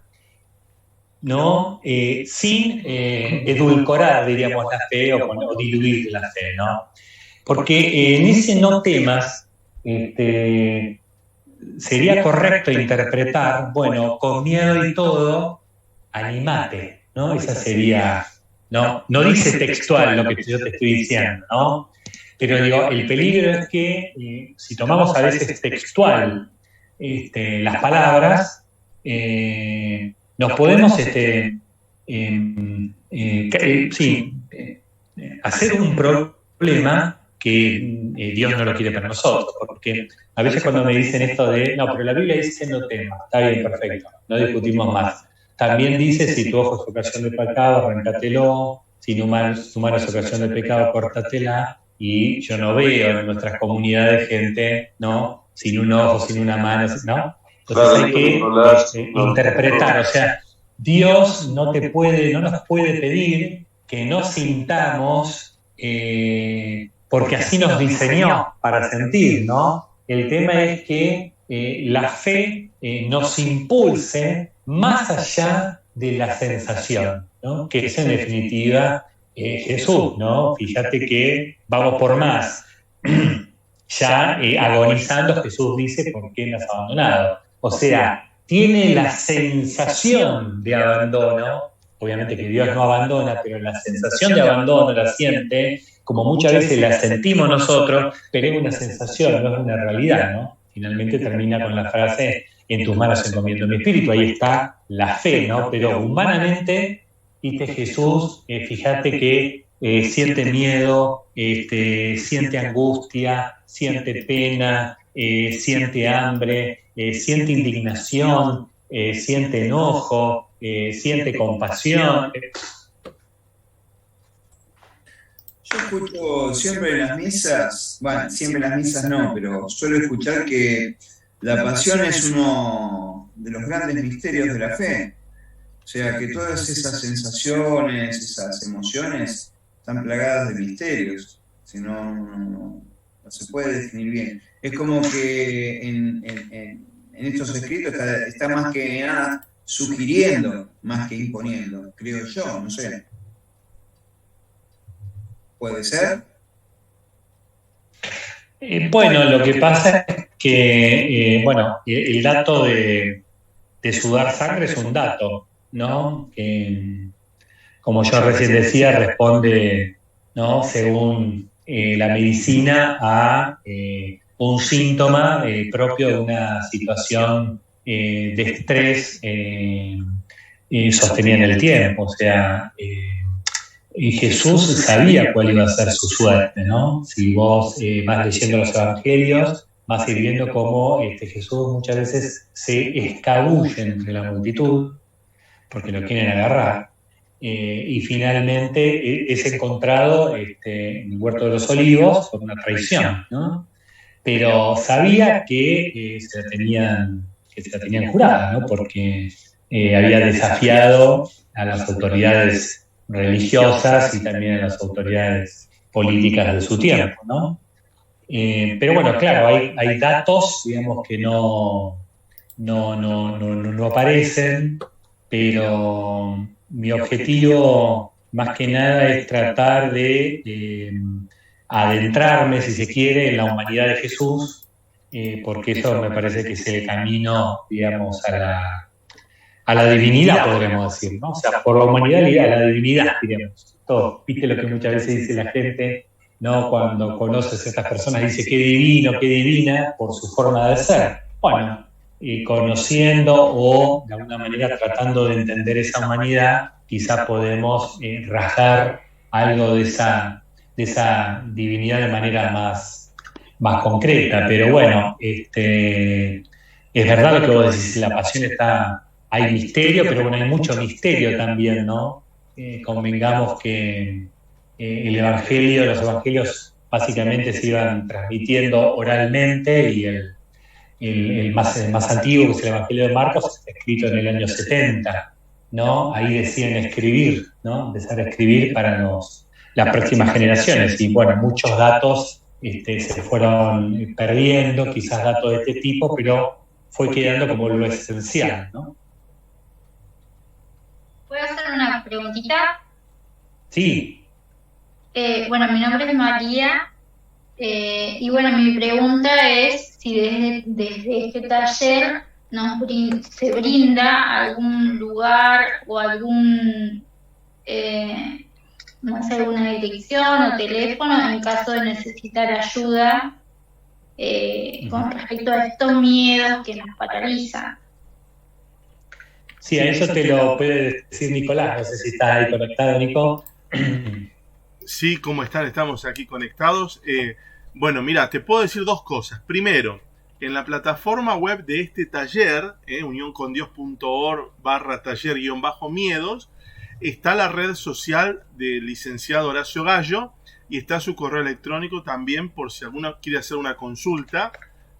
¿no? Sin edulcorar, diríamos, la fe o diluir la fe, ¿no? Porque en ese no temas sería correcto interpretar, bueno, con miedo y todo, animate, ¿no? Esa sería, no dice textual lo que yo te estoy diciendo, ¿no? Pero digo, el peligro es que si tomamos a veces textual las palabras, nos podemos hacer un problema que Dios no lo quiere para nosotros, porque a veces cuando me dicen esto de, no, pero la Biblia dice no temas, está bien, perfecto, no discutimos más. También dice, si tu ojo es ocasión de pecado, arráncatelo, si tu mano es ocasión de pecado, córtatela, y yo no veo en nuestras comunidades gente, ¿no? Sin un ojo, sin una mano, ¿no? Entonces hay que interpretar, o sea, Dios no nos puede pedir que no sintamos porque así nos diseñó para sentir, ¿no? El tema es que la fe nos impulse más allá de la sensación, ¿no? Que es en definitiva Jesús, ¿no? Fíjate que vamos por más. Ya agonizando, Jesús dice, ¿por qué me has abandonado? O sea, tiene la sensación de abandono, obviamente que Dios no abandona, pero la sensación de abandono la siente, como muchas veces la sentimos nosotros, pero es una sensación, no es una realidad, ¿no? Finalmente termina con la frase, en tus manos encomiendo mi espíritu, ahí está la fe, ¿no? Pero humanamente, dice Jesús, fíjate que siente miedo, siente angustia, siente pena, siente hambre, siente indignación, siente enojo, siente compasión. Yo escucho siempre en las misas, bueno, siempre en las misas no, pero suelo escuchar que la pasión es uno de los grandes misterios de la fe. O sea, que todas esas sensaciones, esas emociones, están plagadas de misterios. Si no se puede definir bien. Es como que en estos escritos está más que nada sugiriendo, más que imponiendo, creo yo, no sé. ¿Puede ser? Bueno, lo que pasa es que, el dato de sudar sangre es un dato, ¿no? Que, como yo recién decía, responde, ¿no?, según la medicina a un síntoma propio de una situación de estrés sostenida en el tiempo. O sea, Jesús sabía cuál iba a ser su suerte, ¿no? Si vos vas leyendo los evangelios, vas a ir viendo cómo Jesús muchas veces se escabulle entre la multitud, porque lo quieren agarrar, y finalmente es encontrado en el Huerto de los Olivos por una traición, ¿no? Pero sabía que se la tenían jurada, ¿no? Porque había desafiado a las autoridades religiosas y también a las autoridades políticas de su tiempo, ¿no? Pero bueno, claro, hay datos, digamos, que no aparecen, pero mi objetivo más que nada es tratar de adentrarme, si se quiere, en la humanidad de Jesús, porque eso me parece que es el camino, digamos, a la divinidad, podríamos decir, ¿no? O sea, por la humanidad y a la divinidad, digamos. Todo, viste lo que muchas veces dice la gente, ¿no? Cuando conoces a estas personas, dice qué divino, qué divina, por su forma de ser. Bueno, conociendo o de alguna manera tratando de entender esa humanidad, quizás podemos rasgar algo de esa divinidad de manera más concreta. Pero bueno, es verdad lo que vos decís, la pasión está... Hay misterio, pero bueno, hay mucho misterio también, ¿no? Convengamos que los evangelios básicamente se iban transmitiendo oralmente, y el más antiguo, que es el Evangelio de Marcos, está escrito en el año 70, ¿no? Ahí deciden escribir, ¿no? Empezar a escribir para las próximas generaciones. Y bueno, muchos datos se fueron perdiendo, quizás datos de este tipo, pero fue quedando como lo esencial, ¿no? ¿Puedo hacer una preguntita? Sí. Bueno, mi nombre es María, y bueno, mi pregunta es si desde este taller se brinda algún lugar o no sé, alguna dirección o teléfono en caso de necesitar ayuda con respecto a estos miedos que nos paralizan. Sí, a eso te lo puede decir Nicolás, no sé si estás ahí conectado, Nico. Sí, ¿cómo están? Estamos aquí conectados. Bueno, mira, te puedo decir dos cosas. Primero, en la plataforma web de este taller, unioncondios.org/taller-miedos, está la red social del licenciado Horacio Gallo y está su correo electrónico también por si alguno quiere hacer una consulta.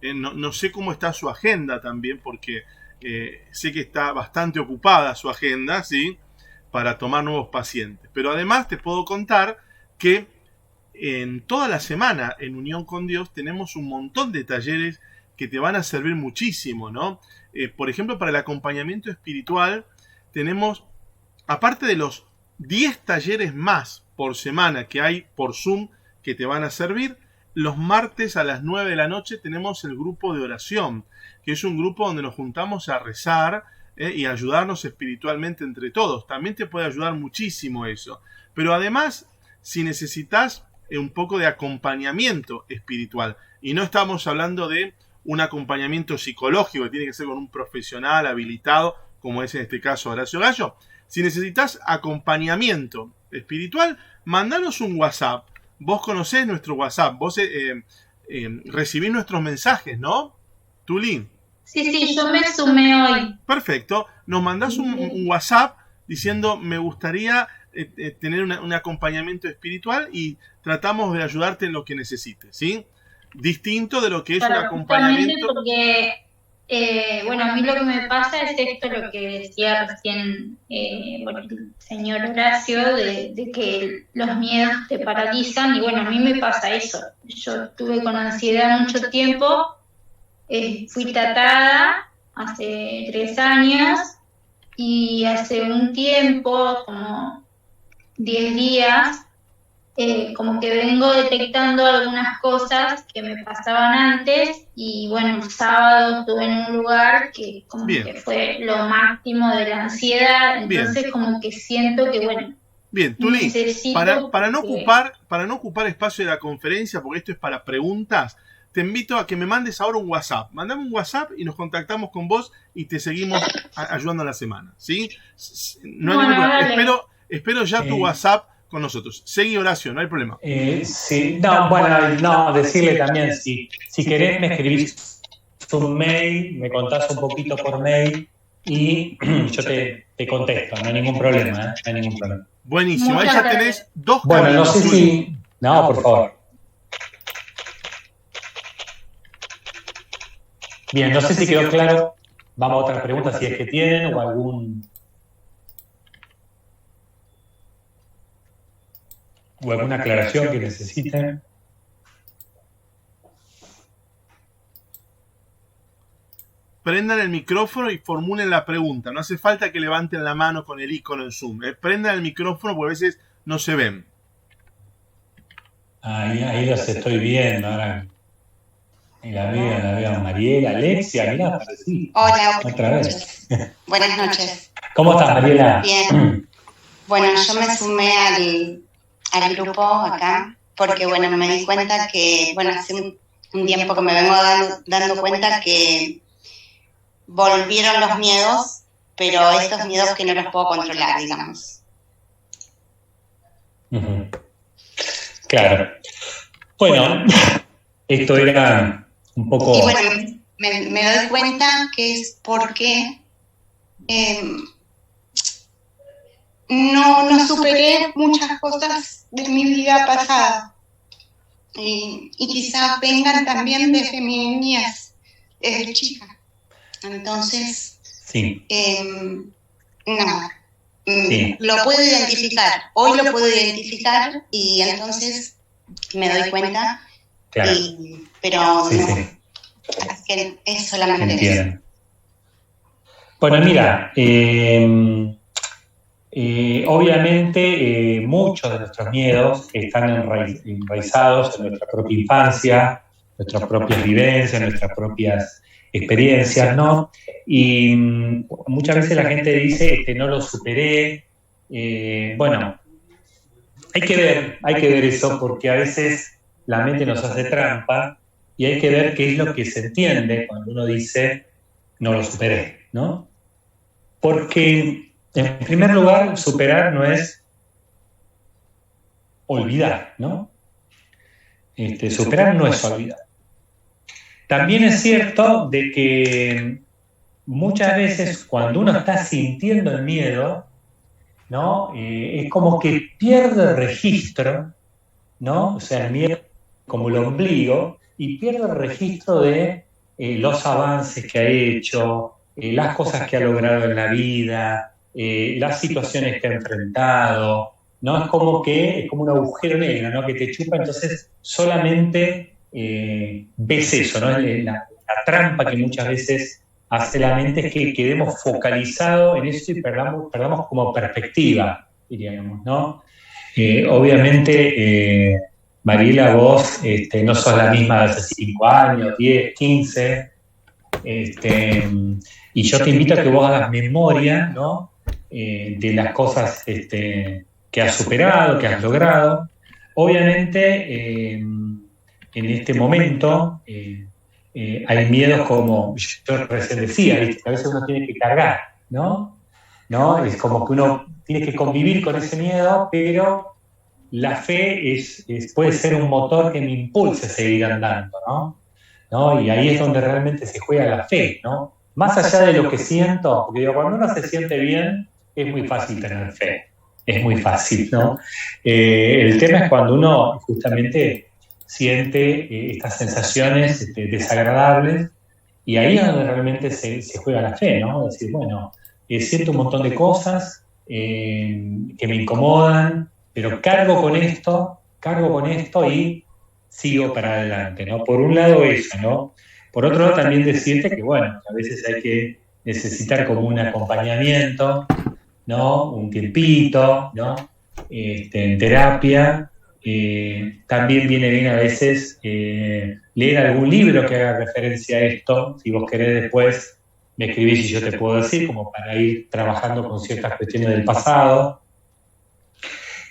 No sé cómo está su agenda también, porque sé que está bastante ocupada su agenda, ¿sí?, para tomar nuevos pacientes. Pero además te puedo contar que en toda la semana en Unión con Dios tenemos un montón de talleres que te van a servir muchísimo, ¿no? Por ejemplo, para el acompañamiento espiritual tenemos, aparte de los 10 talleres más por semana que hay por Zoom que te van a servir, los martes a las 9 de la noche tenemos el grupo de oración, que es un grupo donde nos juntamos a rezar y a ayudarnos espiritualmente entre todos. También te puede ayudar muchísimo eso. Pero además, si necesitas un poco de acompañamiento espiritual, y no estamos hablando de un acompañamiento psicológico que tiene que ser con un profesional habilitado, como es en este caso Horacio Gallo, si necesitas acompañamiento espiritual, mandanos un WhatsApp. Vos conocés nuestro WhatsApp, vos recibís nuestros mensajes, ¿no, Tuli? Sí, yo me sumé hoy. Perfecto. Nos mandás un WhatsApp diciendo me gustaría tener un acompañamiento espiritual y tratamos de ayudarte en lo que necesites, ¿sí? Distinto de lo que es un acompañamiento. Porque, bueno, a mí lo que me pasa es esto, lo que decía recién el señor Horacio, de que los miedos te paralizan, y bueno, a mí me pasa eso. Yo estuve con ansiedad mucho tiempo, fui tratada hace 3 años, y hace un tiempo, como 10 días, como que vengo detectando algunas cosas que me pasaban antes, y bueno, el sábado estuve en un lugar que como que fue lo máximo de la ansiedad, entonces como que siento que bueno. Bien, Tuli, para no ocupar espacio de la conferencia, porque esto es para preguntas, te invito a que me mandes ahora un WhatsApp. Mandame un WhatsApp y nos contactamos con vos y te seguimos ayudando a la semana, ¿sí? No hay ningún problema. Espero ya tu WhatsApp con nosotros. Seguí, Horacio, no hay problema. Sí, no, bueno, decirle también, si querés me escribís un mail, me contás un poquito por mail y yo te contesto, no hay ningún problema, no hay ningún problema. Buenísimo, ahí ya tenés 2 caminos. Bueno, no sé si... No, por favor. Bien, no sé si quedó claro. Vamos a otra pregunta, si es que tienen o alguna aclaración que necesiten. Prendan el micrófono y formulen la pregunta. No hace falta que levanten la mano con el icono en Zoom. Prendan el micrófono porque a veces no se ven. Ahí los estoy viendo ahora. La veo Mariela, Alexia, mirá, sí. Hola, otra vez. Buenas noches. ¿Cómo estás, Mariela? Bien. Bueno, yo me sumé al grupo acá porque, bueno, me di cuenta que, bueno, hace un tiempo que me vengo dando cuenta que volvieron los miedos, pero estos miedos que no los puedo controlar, digamos. Claro. Bueno, esto era un poco... Y bueno, me doy cuenta que es porque no superé muchas cosas de mi vida pasada. Y quizás vengan también desde mi niñez, desde chica. Entonces, sí. Lo puedo identificar. Hoy lo puedo identificar y entonces me doy cuenta. Claro. Pero sí, no, sí. Es que es solamente entiendo. eso. Bueno, mira, obviamente muchos de nuestros miedos están enraizados en nuestra propia infancia, nuestras propias vivencias, nuestras propias experiencias, ¿no? Y muchas veces la gente dice, no lo superé. Bueno, hay que ver eso, porque a veces la mente nos hace trampa y hay que ver qué es lo que se entiende cuando uno dice, no lo superé, ¿no? Porque, en primer lugar, superar no es olvidar, ¿no? Superar no es olvidar. También es cierto de que muchas veces cuando uno está sintiendo el miedo, ¿no? Es como que pierde el registro, ¿no? O sea, el miedo como el ombligo, y pierde el registro de los avances que ha hecho, las cosas que ha logrado en la vida, las situaciones que ha enfrentado, ¿no? Es como un agujero negro, ¿no? Que te chupa, entonces solamente ves eso, ¿no? La trampa que muchas veces hace la mente es que quedemos focalizados en eso y perdamos como perspectiva, diríamos, ¿no? Obviamente, Mariela, vos no sos la misma de hace 5 años, 10, 15, y yo te invito a que vos hagas memoria, ¿no? De las cosas que has superado, que has logrado. Obviamente, en este momento hay miedos como yo recién decía, ¿viste? Que a veces uno tiene que cargar, ¿no? Es como que uno tiene que convivir con ese miedo, pero la fe puede ser un motor que me impulse a seguir andando, ¿no? ¿no? Y ahí es donde realmente se juega la fe, ¿no? Más allá de lo que siento, porque digo, cuando uno se siente bien, es muy fácil tener fe, es muy fácil, ¿no? El tema es cuando uno justamente siente estas sensaciones desagradables, y ahí es donde realmente se juega la fe, ¿no? Es decir, bueno, siento un montón de cosas que me incomodan, pero cargo con esto y sigo para adelante, ¿no? Por un lado eso, ¿no? Por otro lado también decirte que, bueno, a veces hay que necesitar como un acompañamiento, ¿no? Un tiempito, ¿no? En terapia. También viene bien a veces leer algún libro que haga referencia a esto. Si vos querés después me escribís y yo te puedo decir, como para ir trabajando con ciertas cuestiones del pasado.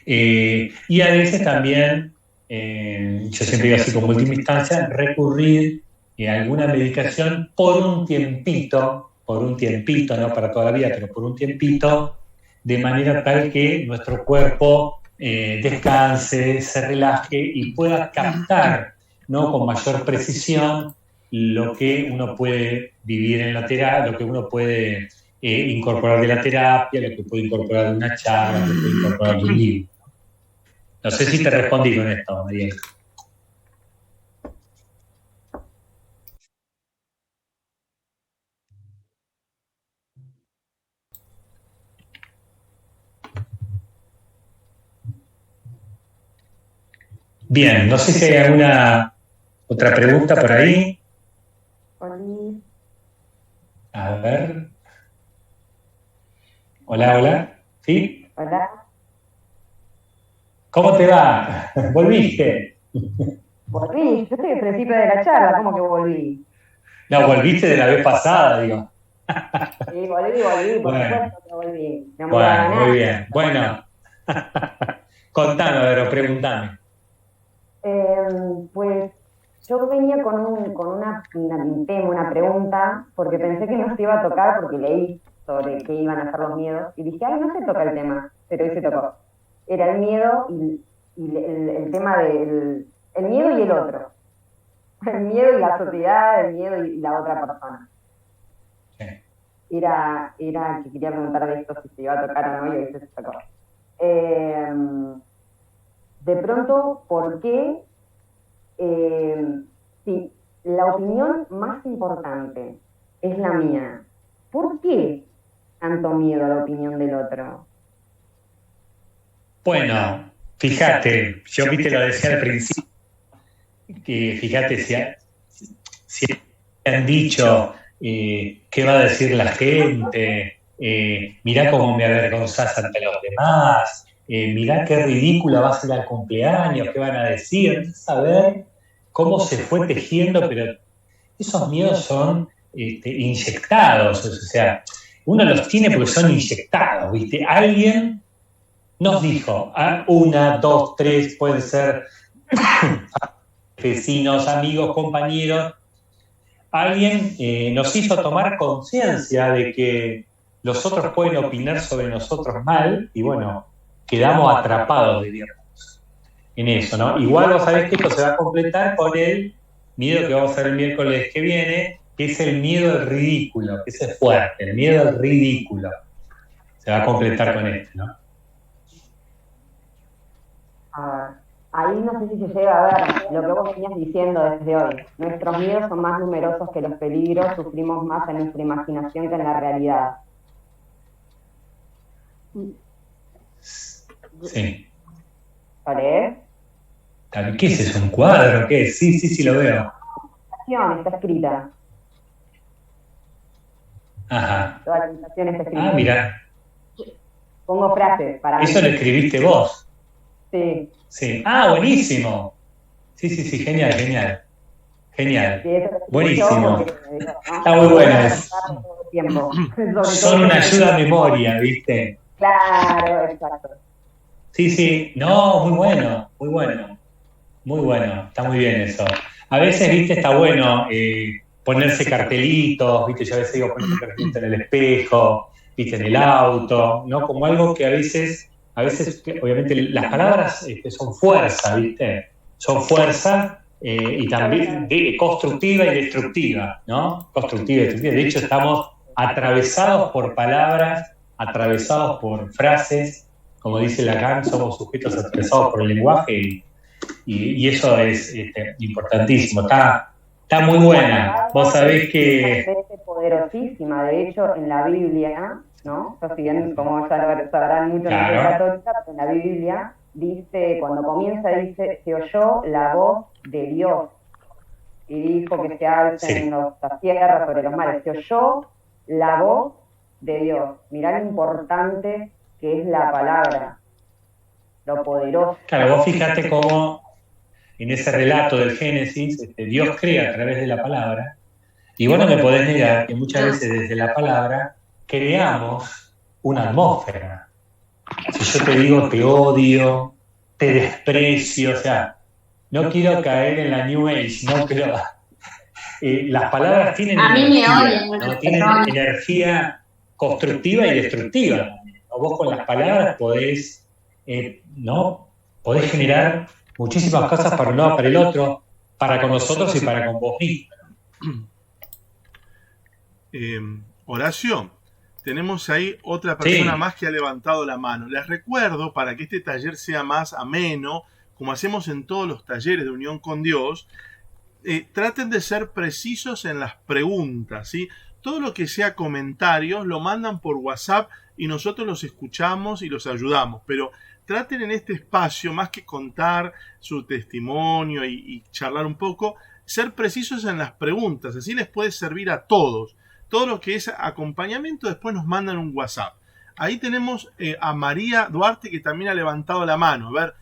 Y a veces también, yo siempre digo así como última instancia, recurrir a alguna medicación por un tiempito, no para toda la vida, pero por un tiempito, de manera tal que nuestro cuerpo descanse, se relaje y pueda captar, ¿no? Con mayor precisión lo que uno puede vivir en la terapia, lo que uno puede incorporar de la terapia, lo que puede incorporar de una charla, lo que puede incorporar de un libro. No sé si te respondí con esto, María. Bien, no sé si hay alguna otra pregunta por ahí. A ver. Hola. ¿Sí? Hola. ¿Cómo te va? ¿Volviste? Volví, yo estoy al principio de la charla, ¿cómo que volví? No, volviste de la vez pasada, digo. Sí, volví, por bueno, supuesto que volví. No me bueno, muy bien. Bueno, contame, a ver, o preguntame. Pues yo venía con un tema, una pregunta, porque pensé que no se iba a tocar porque leí sobre qué iban a ser los miedos, y dije, ay, no se toca el tema, pero hoy se tocó. Era el miedo y el tema del el miedo y el otro. El miedo y la sociedad, el miedo y la otra persona. Era que quería preguntar de esto si se iba a tocar o no, y hoy se tocó. De pronto, ¿por qué? Si la opinión más importante es la mía, ¿por qué tanto miedo a la opinión del otro? Bueno, fíjate, yo te lo decía al principio, que fíjate si han dicho qué va a decir la gente, mirá cómo me avergonzás ante los demás, mirá qué ridícula va a ser el cumpleaños, qué van a decir, saber cómo se fue tejiendo, pero esos miedos son inyectados, o sea, uno los tiene porque son inyectados, ¿viste? Alguien nos dijo, 1, 2, 3, pueden ser vecinos, amigos, compañeros, alguien nos hizo tomar conciencia de que los otros pueden opinar sobre nosotros mal, y bueno, quedamos atrapados, diríamos, en eso, ¿no? Igual vos sabés que esto se va a completar con el miedo que vamos a hacer el miércoles que viene, que es el miedo al ridículo, que ese es fuerte, el miedo al ridículo. Se va a completar con esto, ¿no? Ahí no sé si se llega a ver lo que vos venías diciendo desde hoy. Nuestros miedos son más numerosos que los peligros, sufrimos más en nuestra imaginación que en la realidad. Sí. ¿Vale? ¿Qué es eso? ¿Un cuadro? ¿Qué es? Sí, lo veo. Está escrita. Ajá. Toda la presentación está escrita. Ah, mira. Pongo frases para... ¿Eso lo escribiste vos? Sí. Sí. Ah, buenísimo. Sí, genial. Buenísimo. Está muy bueno eso. Son una ayuda a memoria, ¿viste? Claro, exacto. Sí, no, muy bueno. Está muy bien eso. A veces, ¿viste? Está bueno ponerse cartelitos, ¿viste? Yo a veces digo ponerse cartelitos en el espejo, ¿viste? En el auto, ¿no? Como algo que a veces obviamente las palabras son fuerza, ¿viste? Son fuerza, y también constructiva y destructiva, ¿no? Constructiva y destructiva. De hecho, estamos atravesados por palabras, atravesados por frases, como dice Lacan, somos sujetos atravesados por el lenguaje y eso es importantísimo. Está muy buena. Vos sabés que... Es poderosísima. De hecho, en la Biblia, ¿no? Yo, si bien, como ya lo sabrán mucho, claro, no soy católica, pero en la Biblia dice, cuando comienza, dice, se oyó la voz de Dios y dijo que se alcen las tierras sobre los mares. Se oyó la voz de Dios. Mirá lo importante que es la palabra, lo poderoso. Claro, vos fíjate cómo en ese relato del Génesis, Dios crea a través de la palabra, y vos no me podés negar que muchas veces desde la palabra creamos una atmósfera. Si yo te digo te odio, te desprecio, o sea, no quiero caer en la New Age, no, pero las palabras tienen energía, ¿no? Tienen energía constructiva y destructiva. Vos con las palabras podés, podés generar muchísimas cosas para un lado, para el otro, para con nosotros y para con vos mismo. Horacio, tenemos ahí otra persona más que ha levantado la mano. Les recuerdo, para que este taller sea más ameno, como hacemos en todos los talleres de Unión con Dios, traten de ser precisos en las preguntas, ¿sí? Todo lo que sea comentarios lo mandan por WhatsApp y nosotros los escuchamos y los ayudamos, pero traten en este espacio, más que contar su testimonio y charlar un poco, ser precisos en las preguntas, así les puede servir a todos. Todo lo que es acompañamiento después nos mandan un WhatsApp. Ahí tenemos a María Duarte, que también ha levantado la mano. A ver,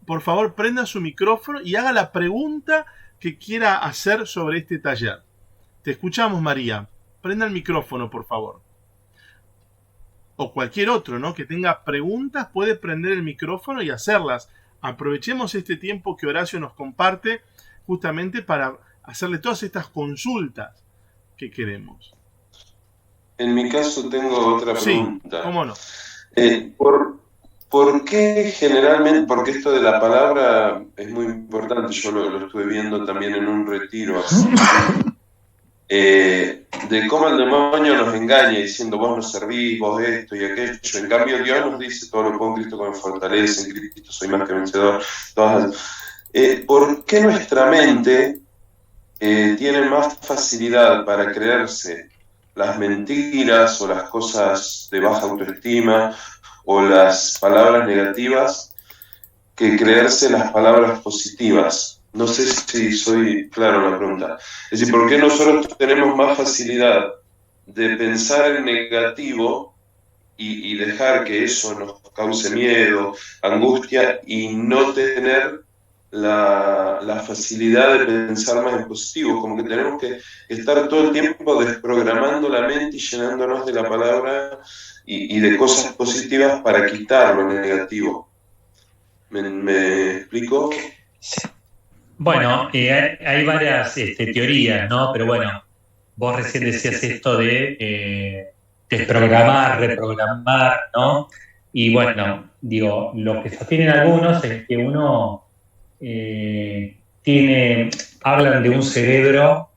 por favor, prenda su micrófono y haga la pregunta que quiera hacer sobre este taller. Te escuchamos, María. Prenda el micrófono, por favor. O cualquier otro, ¿no? Que tenga preguntas, puede prender el micrófono y hacerlas. Aprovechemos este tiempo que Horacio nos comparte justamente para hacerle todas estas consultas que queremos. En mi caso tengo otra pregunta. Sí, ¿cómo no? ¿Por qué generalmente, porque esto de la palabra es muy importante, yo lo estuve viendo también en un retiro, de cómo el demonio nos engaña diciendo vos no servís, vos esto y aquello, en cambio Dios nos dice todo lo puedo en Cristo que me fortalece, en Cristo soy más que vencedor. ¿Por qué nuestra mente tiene más facilidad para creerse las mentiras o las cosas de baja autoestima o las palabras negativas que creerse las palabras positivas? No sé si soy claro en la pregunta. Es decir, ¿por qué nosotros tenemos más facilidad de pensar en negativo y dejar que eso nos cause miedo, angustia, y no tener la facilidad de pensar más en positivo? Como que tenemos que estar todo el tiempo desprogramando la mente y llenándonos de la palabra y de cosas positivas para quitar lo negativo. ¿Me explico? Bueno, hay varias teorías, ¿no? Pero bueno, vos recién decías esto de desprogramar, reprogramar, ¿no? Y bueno, digo, lo que sostienen algunos es que uno hablan de un cerebro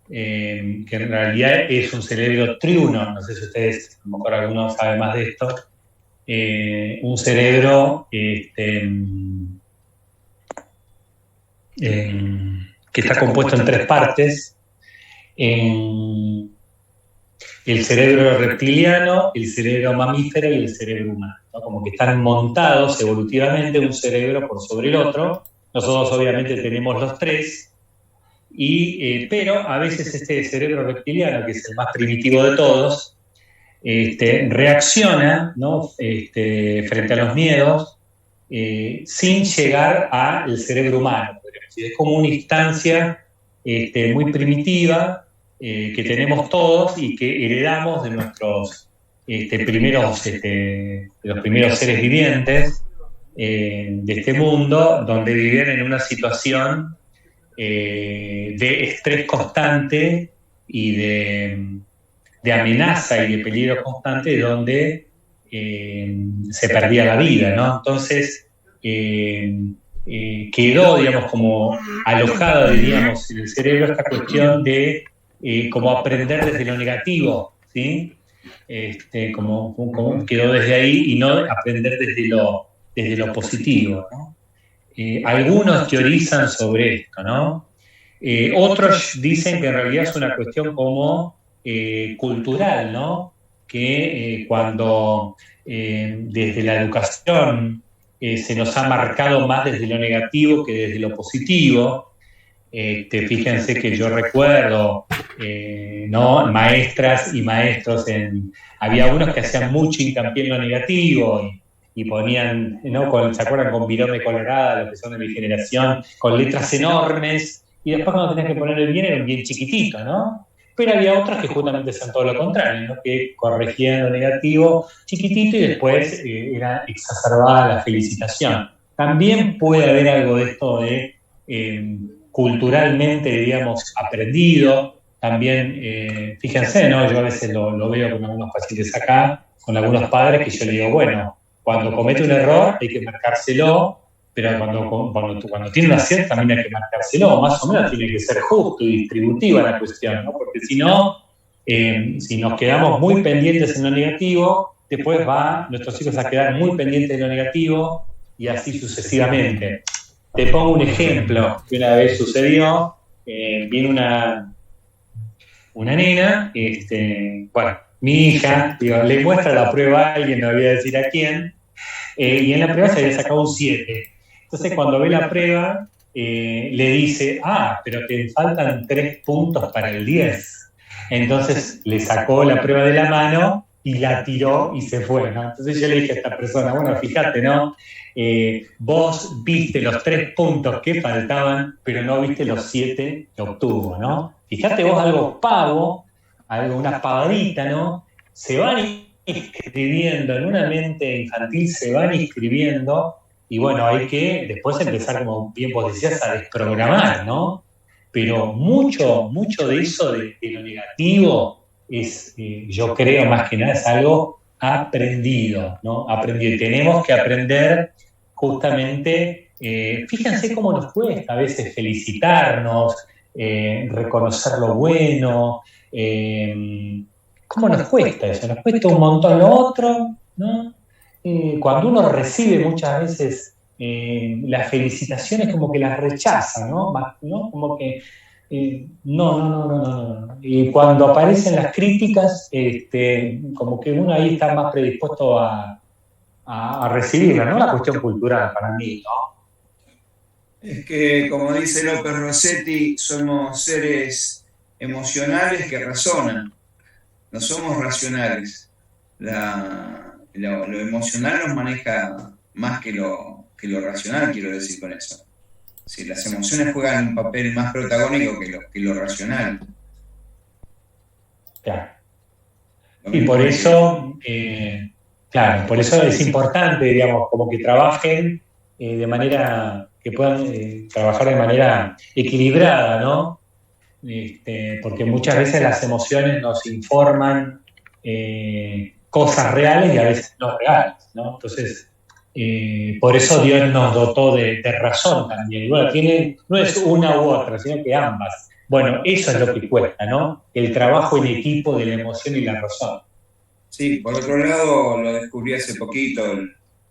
que en realidad es un cerebro triuno, no sé si ustedes, a lo mejor algunos saben más de esto, un cerebro que está compuesto en tres partes: el cerebro reptiliano, el cerebro mamífero y el cerebro humano, ¿no? Como que están montados evolutivamente un cerebro por sobre el otro. Nosotros obviamente tenemos los tres, pero a veces este cerebro reptiliano, que es el más primitivo de todos, reacciona, ¿no? Frente a los miedos sin llegar al cerebro humano. Es como una instancia muy primitiva que tenemos todos y que heredamos de nuestros de los primeros seres vivientes de este mundo, donde vivían en una situación de estrés constante y de amenaza y de peligro constante, donde se perdía la vida, ¿no? Entonces, quedó, digamos, como alojada, diríamos, en el cerebro esta cuestión de como aprender desde lo negativo, ¿sí? Como quedó desde ahí y no aprender desde lo positivo, ¿no? Algunos teorizan sobre esto, ¿no? Otros dicen que en realidad es una cuestión como cultural, ¿no? Que cuando desde la educación se nos ha marcado más desde lo negativo que desde lo positivo. Fíjense que yo recuerdo, ¿no? Maestras y maestros, había unos que hacían mucho hincapié en lo negativo y ponían, ¿no? ¿Se acuerdan? Con virome colorada, los que son de mi generación, con letras enormes, y después cuando tenías que poner el bien era un bien chiquitito, ¿no? Pero había otros que justamente hacían todo lo contrario, ¿no? Que corregían lo negativo chiquitito y después era exacerbada la felicitación. También puede haber algo de esto de culturalmente, digamos, aprendido. También, fíjense, ¿no? Yo a veces lo veo con algunos pacientes acá, con algunos padres, que yo le digo, bueno, cuando comete un error hay que marcárselo, pero cuando tiene un acierto también hay que marcárselo, más o menos tiene que ser justo y distributiva la cuestión, ¿no? Porque si no, si nos quedamos muy pendientes en lo negativo, después nuestros hijos a quedar muy pendientes de lo negativo y así sucesivamente. Te pongo un ejemplo que una vez sucedió. Viene una nena, bueno, mi hija, le muestra la prueba a alguien, no voy a decir a quién, y en la prueba se había sacado un 7. Entonces cuando ve la prueba, le dice, pero te faltan 3 puntos para el 10. Entonces le sacó la prueba de la mano y la tiró y se fue, ¿no? Entonces yo le dije a esta persona, bueno, fíjate, ¿no? Vos viste los 3 puntos que faltaban, pero no viste los 7 que obtuvo, ¿no? Fíjate vos algo pago, una pavadita, ¿no? Se van inscribiendo en una mente infantil, se van inscribiendo, y bueno, hay que después empezar, como bien vos decías, a desprogramar, ¿no? Pero mucho de eso, de lo negativo, es, yo creo más que nada, es algo aprendido, ¿no? Aprendido. Y tenemos que aprender justamente, fíjense cómo nos cuesta a veces felicitarnos, reconocer lo bueno, ¿cómo nos cuesta eso? Nos cuesta un montón lo otro, ¿no? Cuando uno recibe muchas veces las felicitaciones, como que las rechaza, ¿no? Como que no. Y cuando aparecen las críticas, como que uno ahí está más predispuesto a recibirla, ¿no? La cuestión cultural para mí, ¿no? Es que, como dice López Rossetti, somos seres emocionales que razonan, no somos racionales. Lo emocional nos maneja más que lo racional, quiero decir con eso. Si las emociones juegan un papel más protagónico que lo racional. Claro. Y por eso, claro, por eso es importante, digamos, como que trabajen de manera, que puedan trabajar de manera equilibrada, ¿no? Porque muchas veces las emociones nos informan cosas reales y a veces no reales, ¿no? Entonces, por eso Dios nos dotó de razón también. Y bueno, no es una u otra, sino que ambas. Bueno, eso es lo que cuesta, ¿no? El trabajo en equipo de la emoción y la razón. Sí, por otro lado, lo descubrí hace poquito,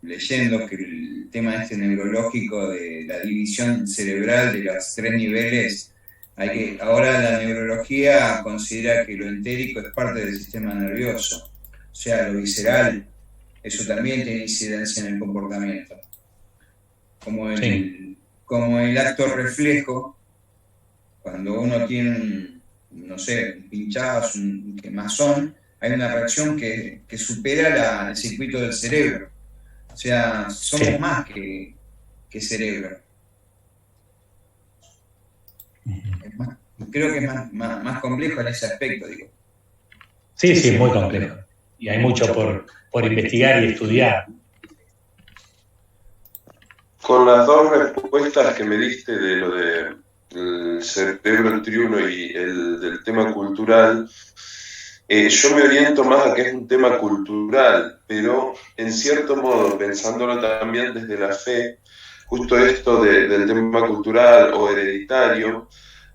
leyendo que el tema neurológico de la división cerebral de los 3 niveles, ahora la neurología considera que lo entérico es parte del sistema nervioso, o sea, lo visceral, eso también tiene incidencia en el comportamiento. Como el acto reflejo, cuando uno tiene un pinchazo, un quemazón, hay una reacción que supera el circuito del cerebro. O sea, somos más que cerebro. Creo que es más complejo en ese aspecto, digo. Sí, muy complejo. Y hay mucho por investigar y estudiar. Con las 2 respuestas que me diste de lo del cerebro triuno y el del tema cultural, yo me oriento más a que es un tema cultural, pero en cierto modo, pensándolo también desde la fe, justo esto del tema cultural o hereditario,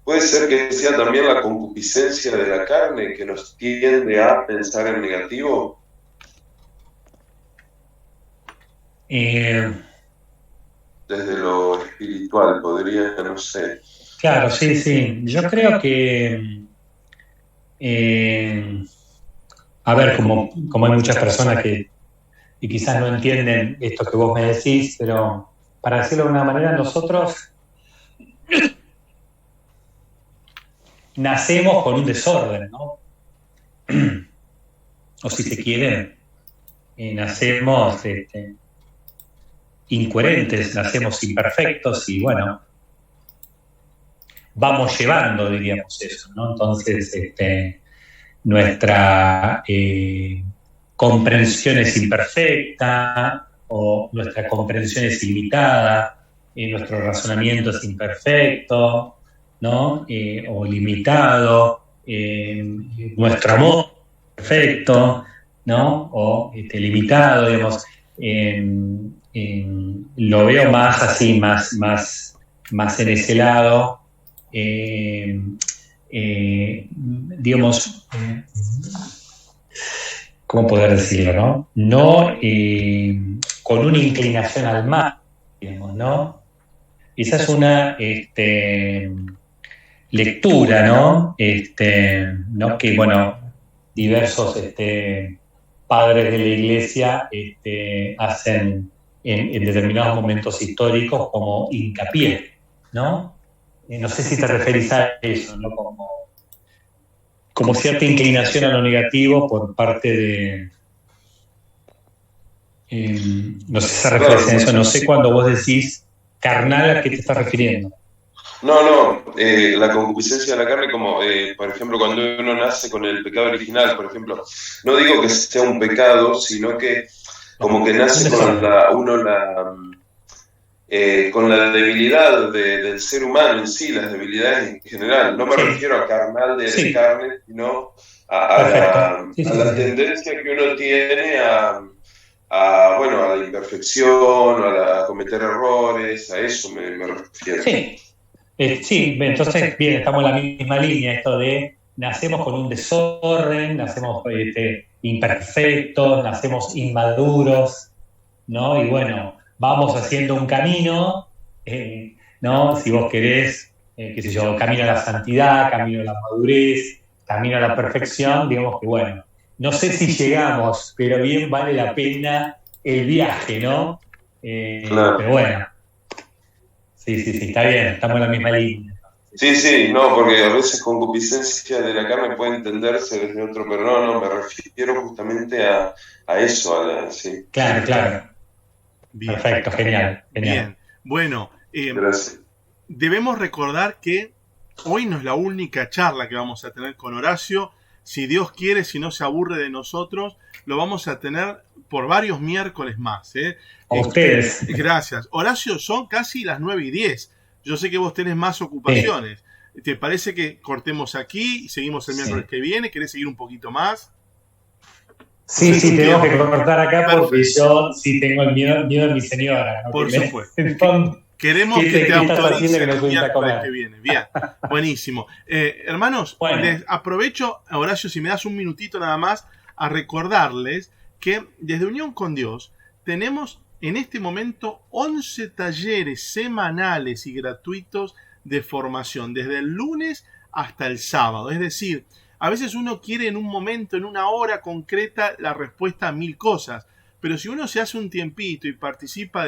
puede ser que sea también la concupiscencia de la carne que nos tiende a pensar en negativo. Eh, Desde lo espiritual, podría, no sé. claro, sí. Yo creo que, a ver, como hay muchas personas que quizás no entienden esto que vos me decís, pero para decirlo de una manera, nosotros nacemos con un desorden, ¿no? O si se quiere, nacemos incoherentes, nacemos imperfectos y bueno, vamos llevando, diríamos eso, ¿no? Entonces, nuestra comprensión es imperfecta o nuestra comprensión es limitada, nuestro razonamiento es imperfecto, ¿no? O limitado, nuestro amor es perfecto, ¿no? O limitado, digamos. Lo veo más así, más en ese lado. Digamos, ¿cómo poder decirlo, no? No con una inclinación al mal, digamos, ¿no? Esa es una lectura, ¿no? ¿No? Que, bueno, diversos padres de la Iglesia hacen en determinados momentos históricos como hincapié, ¿no? No sé si te referís a eso, ¿no? Como cierta inclinación a lo negativo por parte de... no sé si se refiere a eso, no sé cuando vos decís carnal, ¿a qué te estás refiriendo? No, la concupiscencia de la carne, como por ejemplo cuando uno nace con el pecado original, por ejemplo, no digo que sea un pecado, sino que como que nace con con la debilidad del ser humano en sí, las debilidades en general. No me refiero a carnal de carne, sino a la tendencia que uno tiene bueno, a la imperfección, a cometer errores, a eso me refiero. Sí, entonces, bien, estamos en la misma línea, esto de nacemos con un desorden, nacemos imperfectos, nacemos inmaduros, ¿no? Y bueno, vamos haciendo un camino, ¿no? Si vos querés, qué sé yo, camino a la santidad, camino a la madurez, camino a la perfección, digamos que bueno, no sé si llegamos, pero bien vale la pena el viaje, ¿no? Claro. Pero bueno. Sí, está bien, estamos en la misma línea. Sí, no, porque a veces concupiscencia de la carne puede entenderse desde otro, pero no, me refiero justamente a eso, sí. Claro. Bien. Perfecto, genial. Bien, bueno, debemos recordar que hoy no es la única charla que vamos a tener con Horacio. Si Dios quiere, si no se aburre de nosotros, lo vamos a tener por varios miércoles más. A ustedes. Gracias. Horacio, son casi las 9:10. Yo sé que vos tenés más ocupaciones. Sí. ¿Te parece que cortemos aquí y seguimos el miércoles que viene? ¿Querés seguir un poquito más? Sí, tengo que cortar acá porque yo sí tengo el miedo de mi señora, ¿no? Por supuesto. Queremos que te autorice el miércoles que viene. Bien, buenísimo. Hermanos, les aprovecho, Horacio, si me das un minutito nada más, a recordarles que desde Unión con Dios tenemos en este momento 11 talleres semanales y gratuitos de formación, desde el lunes hasta el sábado. Es decir, a veces uno quiere en un momento, en una hora concreta, la respuesta a 1000 cosas, pero si uno se hace un tiempito y participa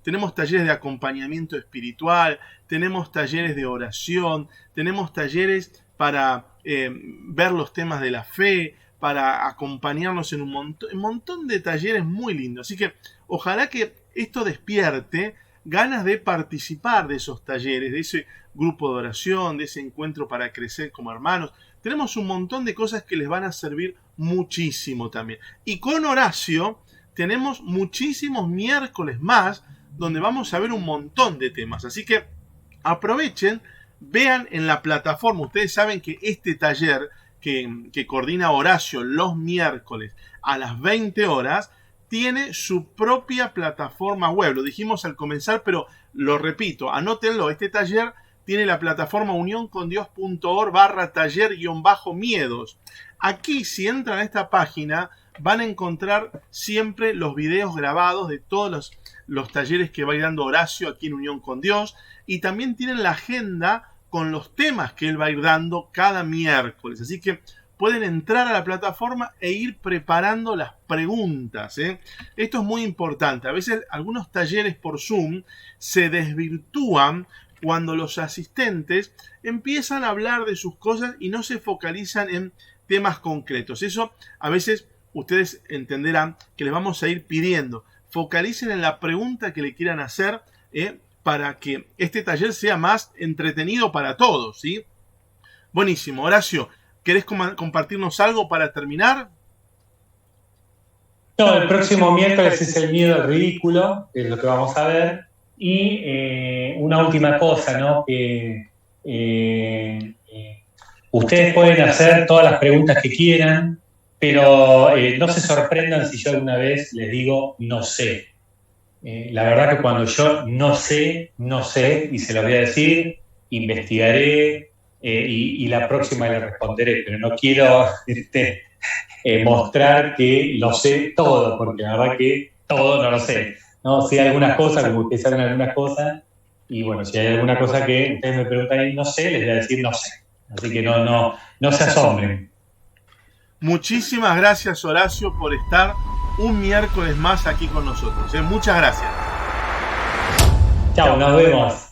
tenemos talleres de acompañamiento espiritual, tenemos talleres de oración, tenemos talleres para ver los temas de la fe, para acompañarnos en un montón de talleres muy lindos. Así que ojalá que esto despierte ganas de participar de esos talleres, de ese grupo de oración, de ese encuentro para crecer como hermanos. Tenemos un montón de cosas que les van a servir muchísimo también. Y con Horacio tenemos muchísimos miércoles más donde vamos a ver un montón de temas. Así que aprovechen, vean en la plataforma. Ustedes saben que este taller que coordina Horacio los miércoles a las 20 horas, tiene su propia plataforma web. Lo dijimos al comenzar, pero Lo repito, anótenlo, este taller tiene la plataforma unioncondios.org/taller-miedos. Aquí, si entran a esta página, van a encontrar siempre los videos grabados de todos los talleres que va a ir dando Horacio aquí en Unión con Dios, y también tienen la agenda con los temas que él va a ir dando cada miércoles. Así que pueden entrar a la plataforma e ir preparando las preguntas, ¿eh? Esto es muy importante. A veces algunos talleres por Zoom se desvirtúan cuando los asistentes empiezan a hablar de sus cosas y no se focalizan en temas concretos. Eso a veces ustedes entenderán que les vamos a ir pidiendo. Focalicen en la pregunta que le quieran hacer, para que este taller sea más entretenido para todos, ¿sí? Buenísimo. Horacio, ¿querés compartirnos algo para terminar? No, el próximo miércoles es el miedo al ridículo, es lo que vamos a ver. Y una última cosa, ¿no? Que ustedes pueden hacer todas las preguntas que quieran, pero no se sorprendan si yo alguna vez les digo no sé. La verdad que cuando yo no sé, y se lo voy a decir, investigaré y la próxima le responderé, pero no quiero mostrar que lo sé todo, porque la verdad que todo no lo sé. No sé algunas cosas, como ustedes saben algunas cosas, y bueno, si hay alguna cosa que ustedes me preguntan y no sé, les voy a decir no sé. Así que no se asombren. Muchísimas gracias, Horacio, por estar un miércoles más aquí con nosotros. Muchas gracias. Chao, nos vemos.